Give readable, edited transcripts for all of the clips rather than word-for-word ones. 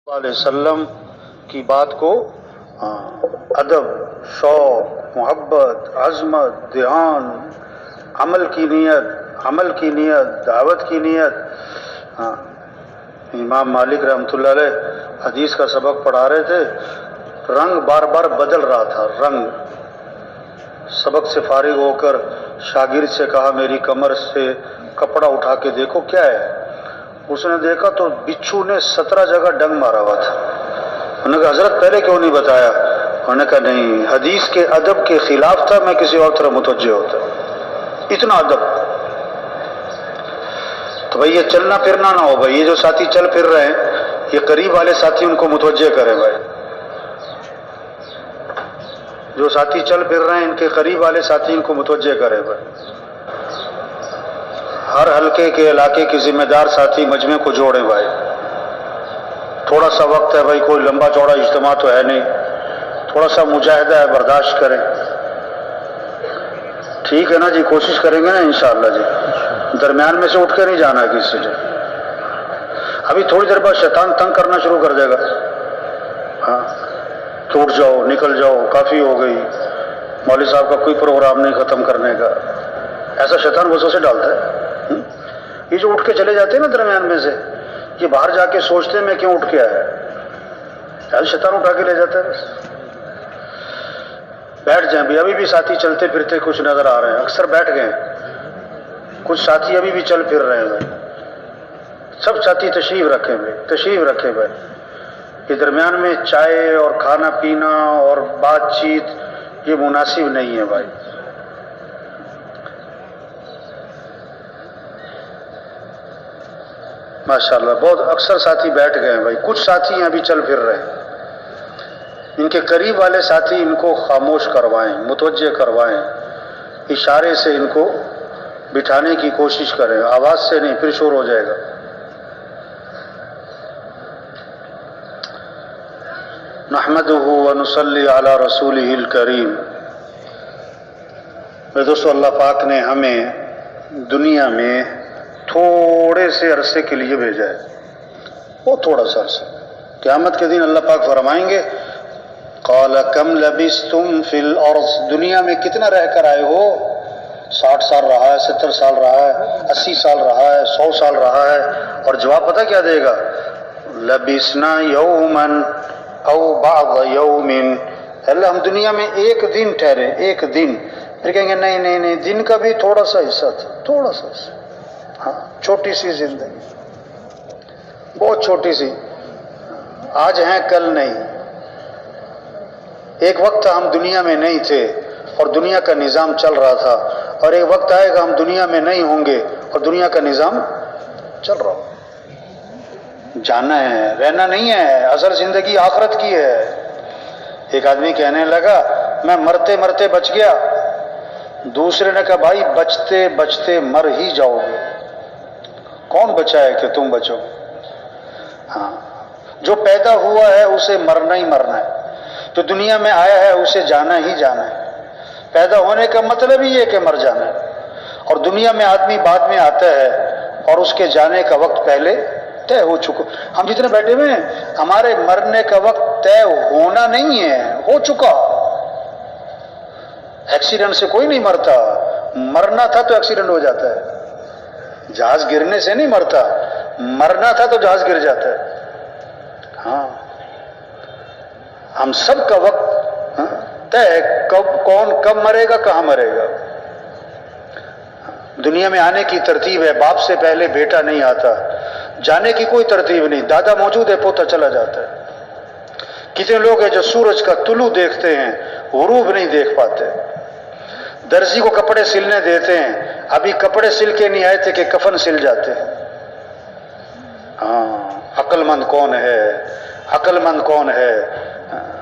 علیہ وسلم کی بات کو ادب، شوق، محبت، عظمت، دھیان، عمل کی نیت، دعوت کی نیت. امام مالک رحمۃ اللہ علیہ حدیث کا سبق پڑھا رہے تھے، رنگ بار بار بدل رہا تھا. رنگ سبق سے فارغ ہو کر شاگرد سے کہا میری کمر سے کپڑا اٹھا کے دیکھو کیا ہے. اس نے دیکھا تو بچھو نے 17 جگہ ڈنگ مارا ہوا تھا. انہوں نے کہا حضرت پہلے کیوں نہیں بتایا؟ انہوں نے کہا نہیں، حدیث کے ادب کے خلاف تھا، میں کسی اور طرح متوجہ ہوتا. اتنا ادب. تو بھائی یہ چلنا پھرنا نہ ہو. بھائی یہ جو ساتھی چل پھر رہے ہیں، یہ قریب والے ساتھی ان کو متوجہ کریں. بھائی جو ساتھی چل پھر رہے ہیں ان کے قریب والے ساتھی ان کو متوجہ کریں. بھائی ہر حلقے کے علاقے کے ذمہ دار ساتھی مجمع کو جوڑیں. بھائی تھوڑا سا وقت ہے، بھائی کوئی لمبا چوڑا اجتماع تو ہے نہیں، تھوڑا سا مجاہدہ ہے، برداشت کریں. ٹھیک ہے نا جی؟ کوشش کریں گے نا انشاءاللہ جی. درمیان میں سے اٹھ کے نہیں جانا کسی سے. ابھی تھوڑی دیر بعد شیطان تنگ کرنا شروع کر دے گا. ہاں کہ اٹھ جاؤ، نکل جاؤ، کافی ہو گئی، مولوی صاحب کا کوئی پروگرام نہیں ختم کرنے کا. ایسا شیطان وسوسے ڈالتا ہے. یہ جو اٹھ کے چلے جاتے ہیں نا درمیان میں سے، یہ باہر جا کے سوچتے ہیں میں کیوں اٹھ کے آیا. ایسا شیطان اٹھا کے لے جاتا ہے. بیٹھ جائیں بھی. ابھی بھی ساتھی چلتے پھرتے کچھ نظر آ رہے ہیں، اکثر بیٹھ گئے. کچھ ساتھی ابھی بھی چل پھر رہے ہیں. بھائی سب ساتھی تشریف رکھیں. بھائی تشریف رکھیں. بھائی یہ درمیان میں چائے اور کھانا پینا اور بات چیت یہ مناسب نہیں ہے. بھائی ماشاءاللہ بہت اکثر ساتھی بیٹھ گئے ہیں. بھائی کچھ ساتھی ہیں ابھی چل پھر رہے ہیں. ان کے قریب والے ساتھی ان کو خاموش کروائیں، متوجہ کروائیں، اشارے سے ان کو بٹھانے کی کوشش کریں، آواز سے نہیں، پھر شور ہو جائے گا. نحمدہ ونصلی علی رسولہ الکریم. میرے دوستو، اللہ پاک نے ہمیں دنیا میں تھوڑے سے عرصے کے لیے بھیجا ہے، بہت تھوڑا سا عرصہ. قیامت کے دن اللہ پاک فرمائیں گے قال کم لبثتم فی الارض، دنیا میں کتنا رہ کر آئے ہو؟ 60 سال رہا ہے، 70 سال رہا ہے، 80 سال رہا ہے، 100 سال رہا ہے. اور جواب پتہ کیا دے گا؟ لبثنا یوما او بعض یوم. اللہ ہم دنیا میں ایک دن ٹھہرے، ایک دن. پھر کہیں گے نہیں نہیں نہیں، دن کا بھی تھوڑا سا حصہ تھا، تھوڑا سا حصہ. ہاں چھوٹی سی زندگی، بہت چھوٹی سی. آج ہیں کل نہیں. ایک وقت ہم دنیا میں نہیں تھے اور دنیا کا نظام چل رہا تھا، اور ایک وقت آئے گا ہم دنیا میں نہیں ہوں گے اور دنیا کا نظام چل رہا ہو. جانا ہے، رہنا نہیں ہے. اصل زندگی آخرت کی ہے. ایک آدمی کہنے لگا میں مرتے مرتے بچ گیا. دوسرے نے کہا بھائی بچتے بچتے مر ہی جاؤ گے. کون بچائے کہ تم بچو؟ ہاں جو پیدا ہوا ہے اسے مرنا ہی مرنا ہے. جو دنیا میں آیا ہے اسے جانا ہی جانا ہے. پیدا ہونے کا مطلب ہی یہ کہ مر جانا ہے. اور دنیا میں آدمی بعد میں آتا ہے اور اس کے جانے کا وقت پہلے طے ہو چکا. ہم جتنے بیٹھے ہوئے ہیں ہمارے مرنے کا وقت طے ہونا نہیں ہے، ہو چکا. ایکسیڈنٹ سے کوئی نہیں مرتا. مرنا تھا تو ایکسیڈنٹ ہو جاتا ہے. جہاز گرنے سے نہیں مرتا، مرنا تھا تو جہاز گر جاتا ہے. ہاں ہم سب کا وقت طے ہے، کب کون کب مرے گا، کہاں مرے گا. دنیا میں آنے کی ترتیب ہے، باپ سے پہلے بیٹا نہیں آتا. جانے کی کوئی ترتیب نہیں، دادا موجود ہے پوتا چلا جاتا ہے. کتنے لوگ ہیں جو سورج کا طلوع دیکھتے ہیں، غروب نہیں دیکھ پاتے. درزی کو کپڑے سلنے دیتے ہیں، ابھی کپڑے سل کے نہیں آئے تھے کہ کفن سل جاتے ہیں. ہاں عقل مند کون ہے؟ عقل مند کون ہے؟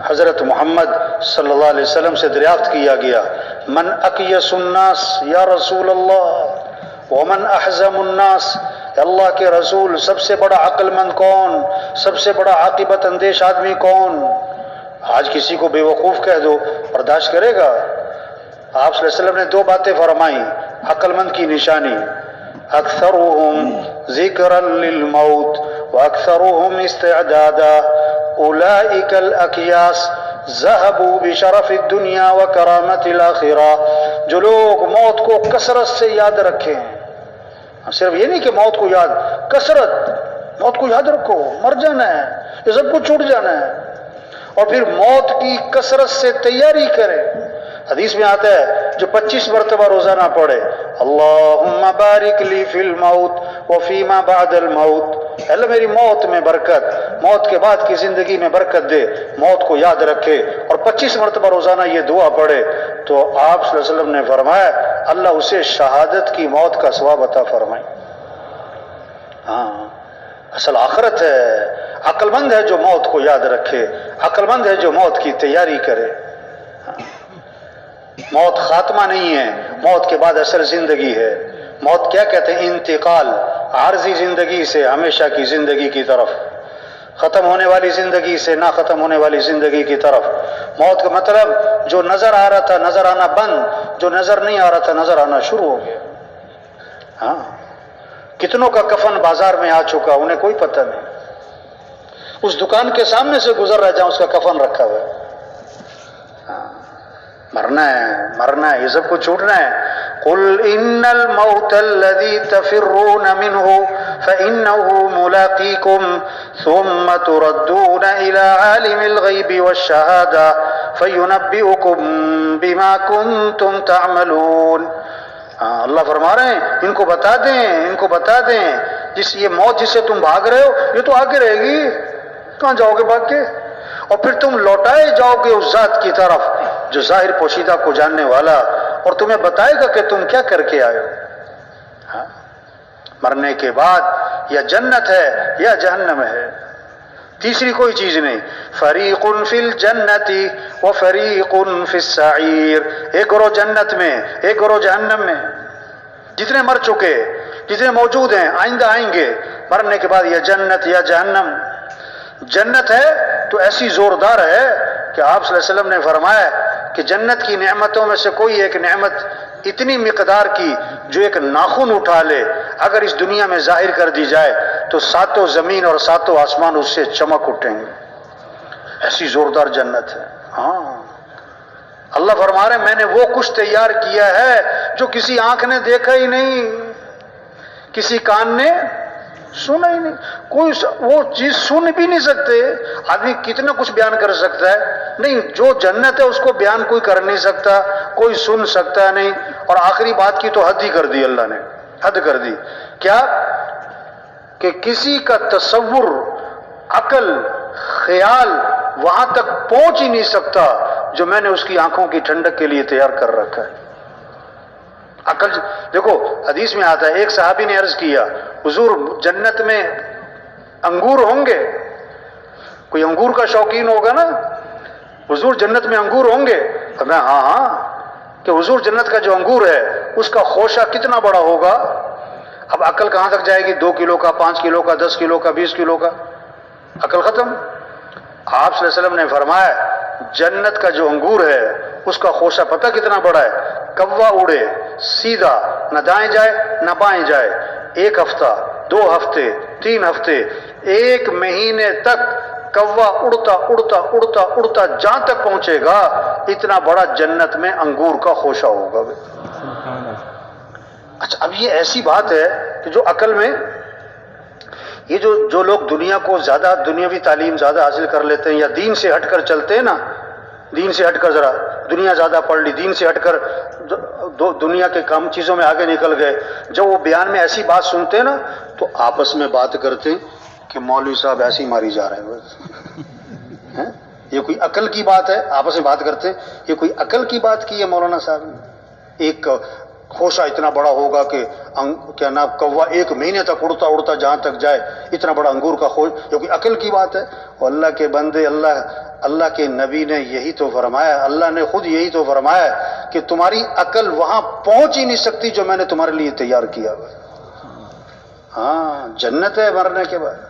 حضرت محمد صلی اللہ علیہ وسلم سے دریافت کیا گیا من اقیس الناس یا رسول اللہ ومن احزم الناس. اللہ کے رسول سب سے بڑا عقل مند کون؟ سب سے بڑا عاقبت اندیش آدمی کون؟ آج کسی کو بے وقوف کہہ دو، برداشت کرے گا؟ آپ صلی اللہ علیہ وسلم نے 2 باتیں فرمائیں عقل مند کی نشانی. اکثرهم ذکرا للموت وأكثرهم استعدادا أولئك الأكياس ذهبوا بشرف الدنيا وكرامة الآخرة. جو لوگ موت کو کثرت سے یاد رکھے ہیں، صرف یہ نہیں کہ موت کو یاد، کثرت، موت کو یاد رکھو، مر جانا ہے، یہ سب کچھ چھوٹ جانا ہے، اور پھر موت کی کثرت سے تیاری کرے. حدیث میں آتا ہے جو 25 مرتبہ روزانہ پڑھے اللہم بارک لی فی الموت وفیما بعد الموت، اللہ میری موت میں برکت، موت کے بعد کی زندگی میں برکت دے، موت کو یاد رکھے اور 25 مرتبہ روزانہ یہ دعا پڑھے، تو آپ صلی اللہ علیہ وسلم نے فرمایا اللہ اسے شہادت کی موت کا ثواب عطا فرمائے. ہاں اصل آخرت ہے. عقل مند ہے جو موت کو یاد رکھے، عقل مند ہے جو موت کی تیاری کرے. موت خاتمہ نہیں ہے، موت کے بعد اصل زندگی ہے. موت کیا کہتے ہیں؟ انتقال عارضی زندگی سے ہمیشہ کی زندگی کی طرف، ختم ہونے والی زندگی سے نہ ختم ہونے والی زندگی کی طرف. موت کا مطلب جو نظر آ رہا تھا نظر آنا بند، جو نظر نہیں آ رہا تھا نظر آنا شروع ہو گیا. ہاں کتنوں کا کفن بازار میں آ چکا انہیں کوئی پتہ نہیں، اس دکان کے سامنے سے گزر رہا جہاں اس کا کفن رکھا ہوا ہے. مرنا ہے، مرنا ہے، یہ سب کچھ چھوٹنا ہے. قل ان الموت الذي تفرون منه فانه ملاقيكم ثم تردون الى عالم الغيب والشهاده فينبئكم بما كنتم تعملون. اللہ فرما رہے ہیں ان کو بتا دیں، ان کو بتا دیں جس یہ موت جس سے تم بھاگ رہے ہو یہ تو آگے رہے گی، کہاں جاؤ گے بھاگ کے؟ اور پھر تم لوٹائے جاؤ گے اس ذات کی طرف جو ظاہر پوشیدہ کو جاننے والا، اور تمہیں بتائے گا کہ تم کیا کر کے آئے ہو. ہاں مرنے کے بعد یا جنت ہے یا جہنم ہے، تیسری کوئی چیز نہیں. فریق فی الجنت و فریق فی السعیر، ایک گروہ جنت میں ایک گروہ جہنم میں. جتنے مر چکے، جتنے موجود ہیں، آئندہ آئیں گے، مرنے کے بعد یا جنت یا جہنم. جنت ہے تو ایسی زوردار ہے کہ آپ صلی اللہ علیہ وسلم نے فرمایا کہ جنت کی نعمتوں میں سے کوئی ایک نعمت اتنی مقدار کی جو ایک ناخن اٹھا لے اگر اس دنیا میں ظاہر کر دی جائے تو ساتوں زمین اور ساتوں آسمان اس سے چمک اٹھیں گے. ایسی زوردار جنت ہے. ہاں اللہ فرما رہے ہیں میں نے وہ کچھ تیار کیا ہے جو کسی آنکھ نے دیکھا ہی نہیں، کسی کان نے سنا ہی نہیں، کوئی وہ چیز سن بھی نہیں سکتے. آدمی کتنا کچھ بیان کر سکتا ہے، نہیں، جو جنت ہے اس کو بیان کوئی کر نہیں سکتا، کوئی سن سکتا نہیں. اور آخری بات کی تو حد ہی کر دی اللہ نے، حد کر دی. کیا کہ کسی کا تصور، عقل، خیال وہاں تک پہنچ ہی نہیں سکتا جو میں نے اس کی آنکھوں کی ٹھنڈک کے لیے تیار کر رکھا ہے. عقل دیکھو حدیث میں آتا ہے ایک صحابی نے عرض کیا حضور جنت میں انگور ہوں گے؟ کوئی انگور کا شوقین ہوگا نا، حضور جنت میں انگور ہوں گے؟ فرمایا ہاں ہاں. کہ حضور جنت کا جو انگور ہے اس کا خوشہ کتنا بڑا ہوگا؟ اب عقل کہاں تک جائے گی؟ 2 کلو کا، 5 کلو کا، 10 کلو کا، 20 کلو کا، عقل ختم. آپ صلی اللہ علیہ وسلم نے فرمایا جنت کا جو انگور ہے اس کا خوشہ پتہ کتنا بڑا ہے؟ کوا اڑے سیدھا، نہ دائیں جائے نہ بائیں جائے، 1 ہفتہ، 2 ہفتے، 3 ہفتے، 1 مہینے تک کوا اڑتا اڑتا اڑتا اڑتا جہاں تک پہنچے گا اتنا بڑا جنت میں انگور کا خوشہ ہوگا. اچھا اب یہ ایسی بات ہے کہ جو عقل میں یہ جو لوگ دنیا کو زیادہ دنیاوی تعلیم زیادہ حاصل کر لیتے ہیں یا دین سے ہٹ کر چلتے ہیں نا، دین سے ہٹ کر ذرا دنیا زیادہ پڑھ لی، دین سے ہٹ کر دنیا کے کام چیزوں میں آگے نکل گئے، جب وہ بیان میں ایسی بات سنتے ہیں نا تو آپس میں بات کرتے کہ مولوی صاحب ایسے ہی ماری جا رہے ہیں. یہ کوئی عقل کی بات ہے؟ آپس میں بات کرتے یہ کوئی عقل کی بات کی ہے مولانا صاحب نے؟ ایک خوشہ اتنا بڑا ہوگا کہ کیا نام کوا 1 مہینے تک اڑتا اڑتا جہاں تک جائے، اتنا بڑا انگور کا خوش، یہ کوئی عقل کی بات ہے؟ اور اللہ کے بندے، اللہ کے نبی نے یہی تو فرمایا، اللہ نے خود یہی تو فرمایا کہ تمہاری عقل وہاں پہنچ ہی نہیں سکتی جو میں نے تمہارے لیے تیار کیا ہوا. ہاں جنت ہے مرنے کے بعد.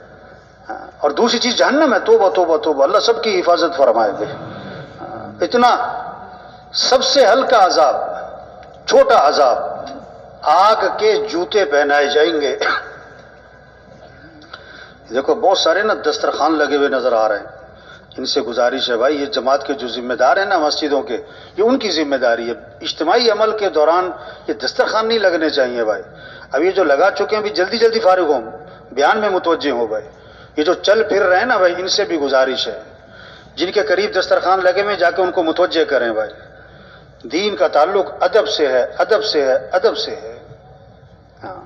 اور دوسری چیز جہنم ہے. توبہ توبہ توبہ، اللہ سب کی حفاظت فرمائے گے. اتنا سب سے ہلکا عذاب، چھوٹا عذاب، آگ کے جوتے پہنائے جائیں گے. دیکھو بہت سارے نا دسترخوان لگے ہوئے نظر آ رہے ہیں، ان سے گزارش ہے بھائی، یہ جماعت کے جو ذمہ دار ہیں نا مسجدوں کے، یہ ان کی ذمہ داری ہے، اجتماعی عمل کے دوران یہ دسترخوان نہیں لگنے چاہیے بھائی۔ اب یہ جو لگا چکے ہیں بھی جلدی جلدی فارغ ہوں، بیان میں متوجہ ہوں بھائی۔ یہ جو چل پھر رہے ہیں نا بھائی، ان سے بھی گزارش ہے، جن کے قریب دسترخوان لگے ہوئے جا کے ان کو متوجہ کریں بھائی۔ دین کا تعلق ادب سے ہے، ادب سے ہے، ادب سے ہے، ہاں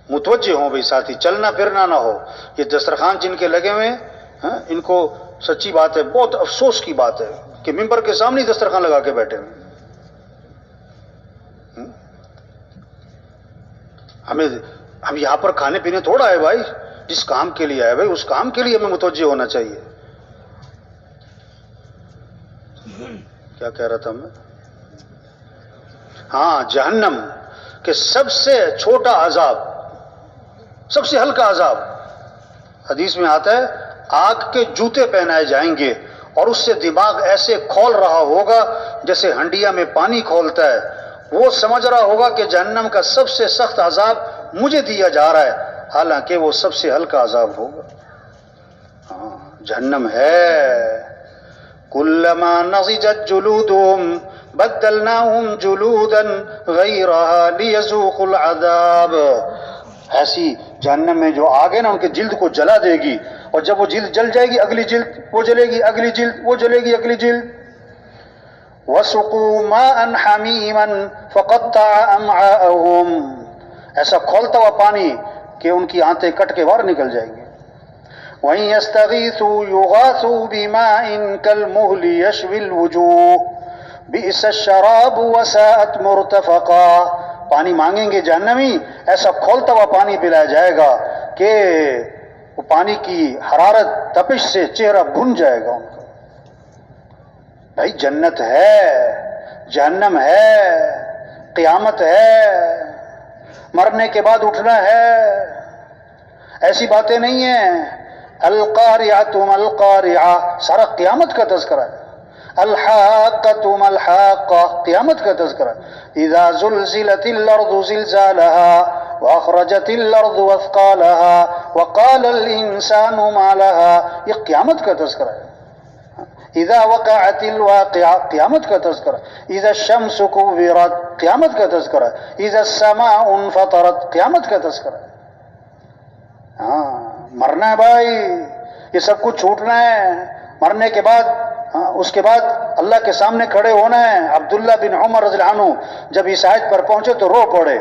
متوجہ ہوں بھائی ساتھی، چلنا پھرنا نہ ہو۔ یہ دسترخوان جن کے لگے ہوئے ہیں ان کو سچی بات ہے، بہت افسوس کی بات ہے کہ ممبر کے سامنے ہی دسترخوان لگا کے بیٹھے ہوئے۔ ہم یہاں پر کھانے پینے تھوڑا ہے بھائی، جس کام کے لیے آئے بھائی اس کام کے لیے ہمیں متوجہ ہونا چاہیے۔ کیا کہہ رہا تھا میں؟ ہاں، جہنم کے سب سے چھوٹا عذاب، سب سے ہلکا عذاب، حدیث میں آتا ہے آگ کے جوتے پہنائے جائیں گے اور اس سے دماغ ایسے کھول رہا ہوگا جیسے ہنڈیا میں پانی کھولتا ہے، وہ سمجھ رہا ہوگا کہ جہنم کا سب سے سخت عذاب مجھے دیا جا رہا ہے، حالانکہ وہ سب سے ہلکا عذاب ہوگا۔ ہاں جہنم ہے۔ کلما نضجت جلودهم بدلناهم جلودا غیرها لیذوقوا العذاب۔ ایسی جہنم میں جو آگ ہے نا ان کے جلد کو جلا دے گی، اور جب وہ جلد جل جائے گی اگلی جلد وہ جلے گی، اگلی جلد وہ جلے گی، اگلی جلد۔ وَسُقُوا مَاءً حَمِيمًا فَقَطَّعَ أَمْعَاءَهُمْ، ایسا کھولتا ہوا پانی کہ ان کی آنتیں کٹ کے باہر نکل جائیں گے۔ وَإِن يَسْتَغِيثُوا يُغَاثُوا بِمَاءٍ كَالْمُهْلِ يَشْوِي الْوُجُوهَ بِئْسَ الشَّرَابُ وَسَاءَتْ مُرْتَفَقًا، پانی مانگیں گے جہنمی، ایسا کھولتا ہوا پانی پلایا جائے گا کہ وہ پانی کی حرارت تپش سے چہرہ بھن جائے گا ان کا۔ بھائی جنت ہے، جہنم ہے، قیامت ہے، مرنے کے بعد اٹھنا ہے، ایسی باتیں نہیں ہیں۔ القاریعۃ ما القاریعہ سارا قیامت کا تذکرہ ہے، الحاقۃ ما الحاقہ قیامت کا تذکرہ ہے۔ اذا زلزلت الارض زلزالها واخرجت الارض اثقالها وقال الانسان ما لها، یہ قیامت کا تذکرہ ہے۔ اذا وقعت الواقعہ قیامت کا تذکرہ، اذا الشمس كورت قیامت کا تذکرہ، اذا السماء انفطرت قیامت کا تذکرہ ہے۔ ہاں مرنا ہے بھائی، یہ سب کچھ چھوٹنا ہے، مرنے کے بعد اس کے بعد اللہ کے سامنے کھڑے ہونا ہے۔ عبداللہ بن عمر رضی اللہ عنہ جب اس آیت پر پہنچے تو رو پڑے،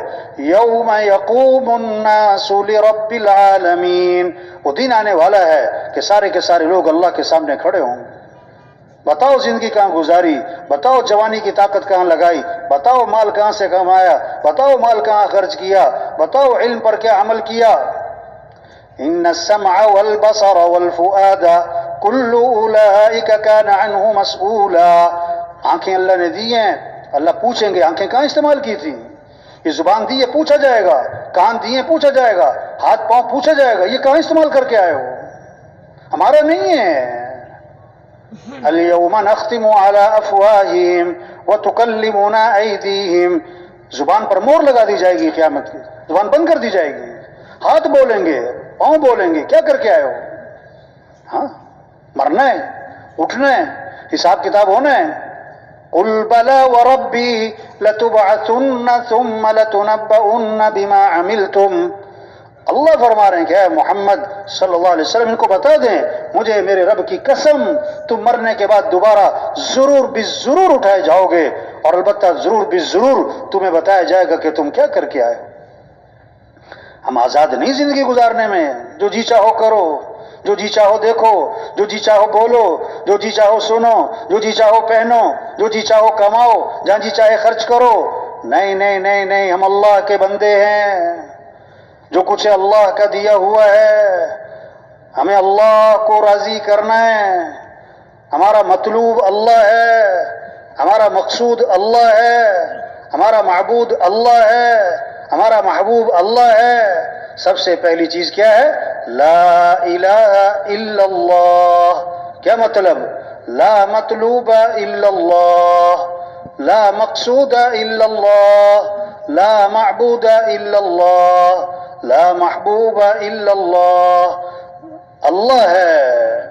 یوم یقوم الناس لرب العالمین، وہ دن آنے والا ہے کہ سارے کے سارے لوگ اللہ کے سامنے کھڑے ہوں گے۔ بتاؤ زندگی کہاں گزاری، بتاؤ جوانی کی طاقت کہاں لگائی، بتاؤ مال کہاں سے کمایا، بتاؤ مال کہاں خرچ کیا، بتاؤ علم پر کیا عمل کیا۔ ان السمع والبصر والفؤاد کل اولئک کان عنہ مسئولا، آنکھیں اللہ نے دی ہیں، اللہ پوچھیں گے آنکھیں کہاں استعمال کی تھی، یہ زبان دی ہے پوچھا جائے گا، کان دیے پوچھا جائے گا، ہاتھ پاؤں پوچھا جائے گا، یہ کہاں استعمال کر کے آئے ہو، ہمارا نہیں ہے۔ اليوم نختم على افواہہم وتکلمنا ایدیہم، زبان پر مور لگا دی جائے گی، قیامت کی زبان بند کر دی جائے گی، ہاتھ بولیں گے، پاؤں بولیں گے، کیا کر کے آئے ہو۔ ہاں مرنا ہے، اٹھنا ہے، حساب کتاب ہونا ہے۔ قل بلا وربی لتبعثن ثم لتنبؤن بما عملتم، اللہ فرما رہے ہیں کہ اے محمد صلی اللہ علیہ وسلم ان کو بتا دیں، مجھے میرے رب کی قسم تم مرنے کے بعد دوبارہ ضرور بالضرور اٹھائے جاؤ گے، اور البتہ ضرور بالضرور تمہیں بتایا جائے گا کہ تم کیا کر کے آئے ہو۔ ہم آزاد نہیں زندگی گزارنے میں، جو جی چاہو کرو، جو جی چاہو دیکھو، جو جی چاہو بولو، جو جی چاہو سنو، جو جی چاہو پہنو، جو جی چاہو کماؤ، جہاں جی چاہے خرچ کرو۔ نہیں نہیں نہیں نہیں، ہم اللہ کے بندے ہیں، جو کچھ اللہ کا دیا ہوا ہے، ہمیں اللہ کو راضی کرنا ہے، ہمارا مطلوب اللہ ہے، ہمارا مقصود اللہ ہے، ہمارا معبود اللہ ہے، ہمارا محبوب اللہ ہے۔ سب سے پہلی چیز کیا ہے؟ لا الہ الا اللہ۔ کیا مطلب؟ لا مطلوب الا اللہ، لا مقصود الا اللہ، لا معبود الا اللہ، لا محبوب الا اللہ، اللہ ہے،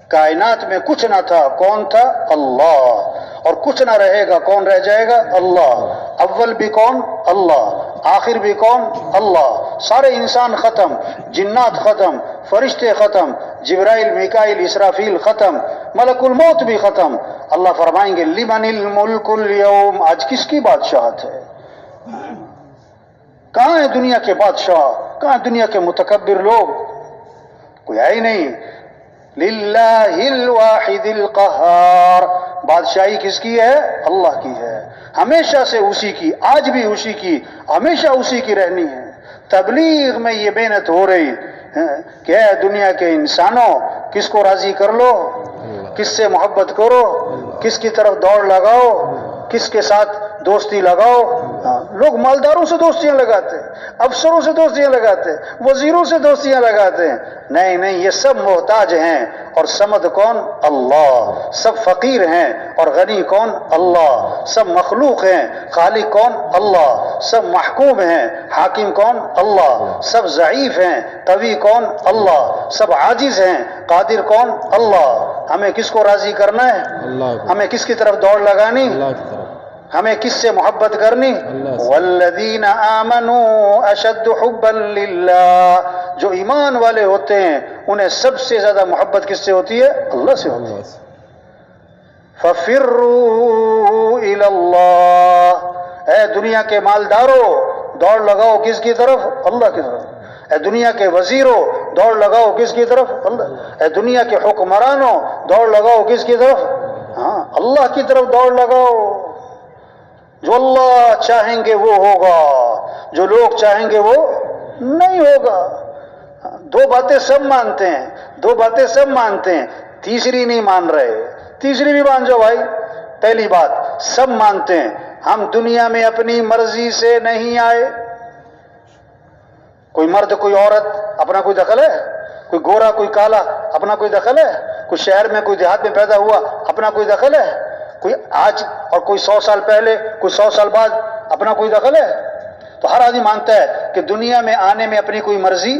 کائنات میں کچھ نہ تھا، کون تھا؟ اللہ، اور کچھ نہ رہے گا، کون رہ جائے گا؟ اللہ، اول بھی کون؟ اللہ، آخر بھی کون؟ اللہ، سارے انسان ختم، جنات ختم، فرشتے ختم، جبرائیل میکائیل اسرافیل ختم، ملک الموت بھی ختم، اللہ فرمائیں گے لمن الملک اليوم، آج کس کی بادشاہت ہے؟ کہاں ہے دنیا کے بادشاہ؟ کہاں ہے دنیا کے متکبر لوگ؟ کوئی ہے ہی نہیں۔ للہ الواحد القہار، بادشاہی کس کی ہے؟ اللہ کی ہے، ہمیشہ سے اسی کی، آج بھی اسی کی، ہمیشہ اسی کی رہنی ہے۔ تبلیغ میں یہ محنت ہو رہی کہ اے دنیا کے انسانوں، کس کو راضی کر لو، کس سے محبت کرو، کس کی طرف دوڑ لگاؤ، کس کے ساتھ دوستی لگاؤ۔ لوگ مالداروں سے دوستیاں لگاتے ہیں، افسروں سے دوستیاں لگاتے ہیں، وزیروں سے دوستیاں لگاتے ہیں۔ نہیں نہیں، یہ سب محتاج ہیں، اور سمد کون؟ اللہ۔ سب فقیر ہیں، اور غنی کون؟ اللہ۔ سب مخلوق ہیں، خالق کون؟ اللہ۔ سب محکوم ہیں، حاکم کون؟ اللہ۔ سب ضعیف ہیں، قوی کون؟ اللہ۔ سب عاجز ہیں، قادر کون؟ اللہ۔ ہمیں کس کو راضی کرنا ہے؟ ہمیں کس کی طرف دوڑ لگانی؟ ہمیں کس سے محبت کرنی؟ والذین آمنوا اشد حبا للہ، جو ایمان والے ہوتے ہیں انہیں سب سے زیادہ محبت کس سے ہوتی ہے؟ اللہ سے ہوتی ہے۔ ففروا الی اللہ، اے دنیا کے مالداروں دوڑ لگاؤ کس کی طرف؟ اللہ کی طرف۔ اے دنیا کے وزیروں دوڑ لگاؤ کس کی طرف؟ اللہ۔ اے دنیا کے حکمرانوں دوڑ لگاؤ کس کی طرف؟ ہاں، اللہ کی طرف دوڑ لگاؤ۔ جو اللہ چاہیں گے وہ ہوگا، جو لوگ چاہیں گے وہ نہیں ہوگا۔ دو باتیں سب مانتے ہیں، دو باتیں سب مانتے ہیں، تیسری نہیں مان رہے۔ تیسری بھی مان جاؤ بھائی۔ پہلی بات، سب مانتے ہیں ہم دنیا میں اپنی مرضی سے نہیں آئے۔ کوئی مرد کوئی عورت اپنا کوئی دخل ہے؟ کوئی گورا کوئی کالا اپنا کوئی دخل ہے؟ کوئی شہر میں کوئی دیہات میں پیدا ہوا اپنا کوئی دخل ہے؟ کوئی آج اور کوئی 100 سال پہلے، کوئی 100 سال بعد اپنا کوئی دخل ہے؟ تو ہر آدمی مانتا ہے کہ دنیا میں آنے میں اپنی کوئی مرضی۔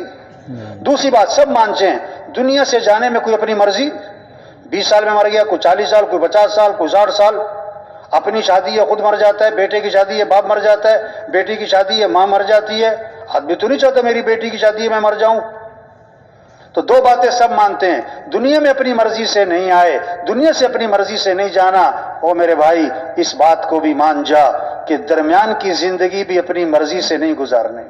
دوسری بات، سب مانتے ہیں دنیا سے جانے میں کوئی اپنی مرضی۔ 20 سال میں مر گیا، کوئی 40 سال، کوئی 50 سال، کوئی 60 سال۔ اپنی شادی ہے خود مر جاتا ہے، بیٹے کی شادی ہے باپ مر جاتا ہے، بیٹی کی شادی ہے ماں مر جاتی ہے۔ آدمی تو نہیں چاہتا میری بیٹی کی شادی ہے میں مر جاؤں۔ تو دو باتیں سب مانتے ہیں، دنیا میں اپنی مرضی سے نہیں آئے، دنیا سے اپنی مرضی سے نہیں جانا۔ او میرے بھائی، اس بات کو بھی مان جا کہ درمیان کی زندگی بھی اپنی مرضی سے نہیں گزارنے۔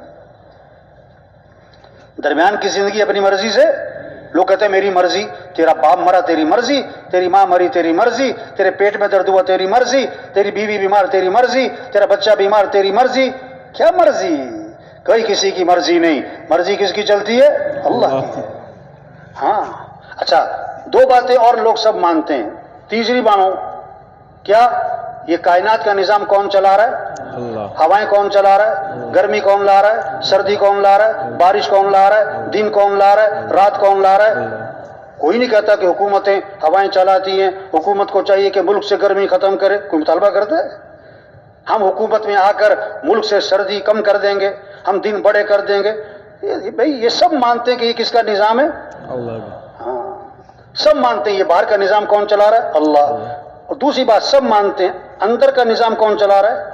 درمیان کی زندگی اپنی مرضی سے، لوگ کہتے ہیں میری مرضی، تیرا باپ مرا تیری مرضی، تیری ماں مری تیری مرضی، تیرے پیٹ میں درد ہوا تیری مرضی، تیری بیوی بیمار تیری مرضی، تیرا بچہ بیمار تیری مرضی۔ کیا مرضی؟ کوئی کسی کی مرضی نہیں، مرضی کس کی چلتی ہے؟ اللہ کی۔ ہاں اچھا، دو باتیں اور لوگ سب مانتے ہیں، تیسری مانو کیا؟ یہ کائنات کا نظام کون چلا رہا ہے؟ اللہ۔ ہوائیں کون چلا رہا ہے؟ گرمی کون لا رہا ہے؟ سردی کون لا رہا ہے؟ بارش کون لا رہا ہے؟ دن کون لا رہا ہے؟ رات کون لا رہا ہے؟ کوئی نہیں کہتا کہ حکومتیں ہوائیں چلاتی ہیں، حکومت کو چاہیے کہ ملک سے گرمی ختم کرے، کوئی مطالبہ کرتا ہے؟ ہم حکومت میں آ کر ملک سے سردی کم کر دیں گے، ہم دن بڑے کر دیں گے۔ بھئی یہ سب مانتے ہیں کہ یہ کس کا نظام ہے؟ اللہ۔ ہاں سب مانتے ہیں یہ باہر کا نظام کون چلا رہا ہے؟ اللہ۔ اور دوسری بات، سب مانتے ہیں اندر کا نظام کون چلا رہا ہے؟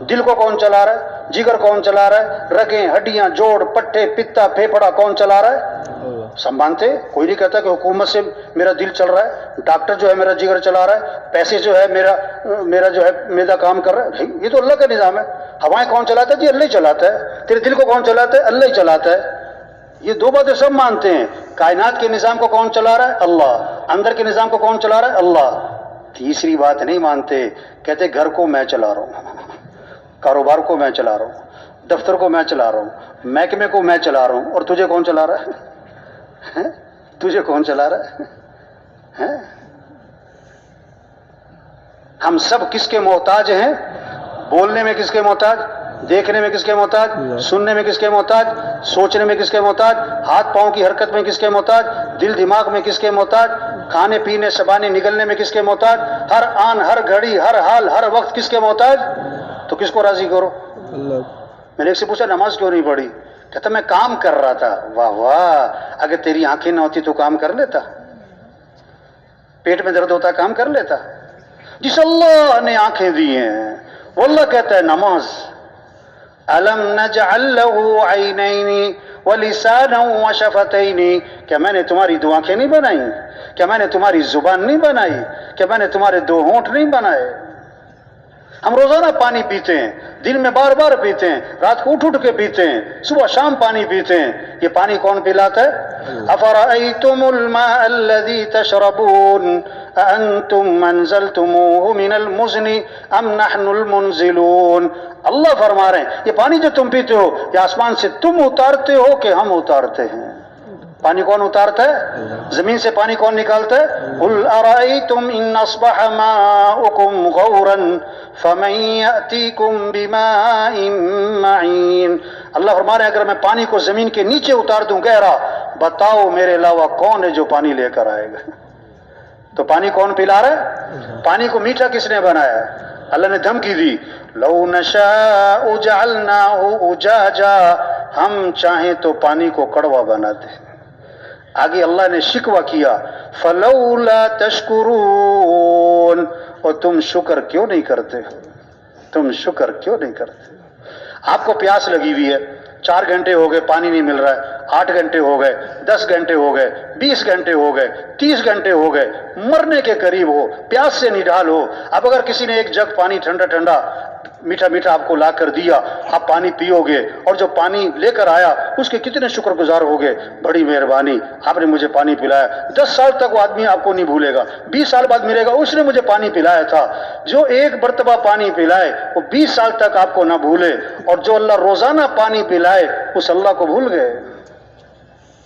دل کو کون چلا رہا ہے؟ جگر کون چلا رہا ہے؟ رگیں ہڈیاں جوڑ پٹھے پتا پھیپھڑا کون چلا رہا ہے؟ سب مانتے ہیں۔ کوئی نہیں کہتا کہ حکومت سے میرا دل چل رہا ہے، ڈاکٹر جو ہے میرا جگر چلا رہا ہے، پیسے جو ہے میرا جو ہے معدہ کام کر رہا ہے۔ یہ تو اللہ کا نظام ہے۔ ہوائیں کون چلاتا ہے؟ جی اللہ ہی چلاتا ہے۔ تیرے دل کو کون چلاتا ہے؟ اللہ ہی چلاتا ہے۔ یہ دو باتیں سب مانتے ہیں، کائنات کے نظام کو کون چلا رہا ہے؟ اللہ۔ اندر کے نظام کو کون چلا رہا ہے؟ اللہ۔ تیسری بات نہیں مانتے، کہتے گھر کو میں چلا رہا ہوں، کاروبار کو میں چلا رہا ہوں، دفتر کو میں چلا رہا ہوں، محکمے کو میں چلا رہا ہوں، اور تجھے کون چلا رہا ہے؟ تجھے کون چلا رہا ہے؟ ہم سب کس کے محتاج ہیں؟ بولنے میں کس کے محتاج؟ دیکھنے میں کس کے محتاج؟ سننے میں کس کے محتاج؟ سوچنے میں کس کے محتاج؟ ہاتھ پاؤں کی حرکت میں کس کے محتاج؟ دل دماغ میں کس کے محتاج؟ کھانے پینے زبانیں نگلنے میں کس کے محتاج؟ ہر آن ہر گھڑی ہر حال ہر وقت کس کے محتاج؟ تو کس کو راضی کرو؟ اللہ۔ میں نے ایک سے پوچھا نماز کیوں نہیں پڑھی؟ کہتا میں کام کر رہا تھا. واہ واہ، اگر تیری آنکھیں نہ ہوتی تو کام کر لیتا؟ پیٹ میں درد ہوتا کام کر لیتا؟ جس اللہ نے آنکھیں دی ہیں وہ اللہ کہتا ہے نماز. الم نجعل له عینین ولسانا وشفتین، کیا میں نے تمہاری دو آنکھیں نہیں بنائی؟ کیا میں نے تمہاری زبان نہیں بنائی؟ کیا میں نے تمہارے دو ہونٹ نہیں بنائے؟ ہم روزانہ پانی پیتے ہیں، دن میں بار بار پیتے ہیں، رات کو اٹھ اٹھ کے پیتے ہیں، صبح شام پانی پیتے ہیں. یہ پانی کون پلاتا ہے؟ افرأیتم الماء الذی تشربون اانتم انزلتموه من المزن ام نحن المنزلون. اللہ فرما رہے ہیں یہ پانی جو تم پیتے ہو یہ آسمان سے تم اتارتے ہو کہ ہم اتارتے ہیں؟ پانی کون اتارتا ہے؟ زمین سے پانی کون نکالتا ہے؟ قل ارأیتم ان اصبح ماؤکم غورا فمن یأتیکم بماء معین. اللہ فرما رہے ہیں اگر میں پانی کو زمین کے نیچے اتار دوں گہرا، بتاؤ میرے علاوہ کون ہے جو پانی لے کر آئے گا؟ تو پانی کون پلا رہا ہے؟ پانی کو میٹھا کس نے بنایا ہے؟ اللہ نے دھمکی دی لو نشاء جعلناہ اجاجا، ہم چاہیں تو پانی کو کڑوا بنا دیں. آگے اللہ نے شکوہ کیا فلولا تشکرون، اور تم شکر کیوں نہیں کرتے؟ تم شکر کیوں نہیں کرتے؟ آپ کو پیاس لگی ہوئی ہے، 4 گھنٹے ہو گئے پانی نہیں مل رہا ہے، 8 گھنٹے ہو گئے، 10 گھنٹے ہو گئے، 20 گھنٹے ہو گئے، 30 گھنٹے ہو گئے، مرنے کے قریب ہو، پیاس سے نڈال ہو. اب اگر کسی نے ایک جگ پانی ٹھنڈا ٹھنڈا میٹھا میٹھا آپ کو لا کر دیا، آپ پانی پیو گے، اور جو پانی لے کر آیا اس کے کتنے شکر گزار ہوگے، بڑی مہربانی آپ نے مجھے پانی پلایا. 10 سال تک وہ آدمی آپ کو نہیں بھولے گا، 20 سال بعد ملے گا اس نے مجھے پانی پلایا تھا. جو ایک مرتبہ پانی پلائے وہ 20 سال تک آپ کو نہ بھولے، اور جو اللہ روزانہ پانی پلائے اس اللہ کو بھول گئے.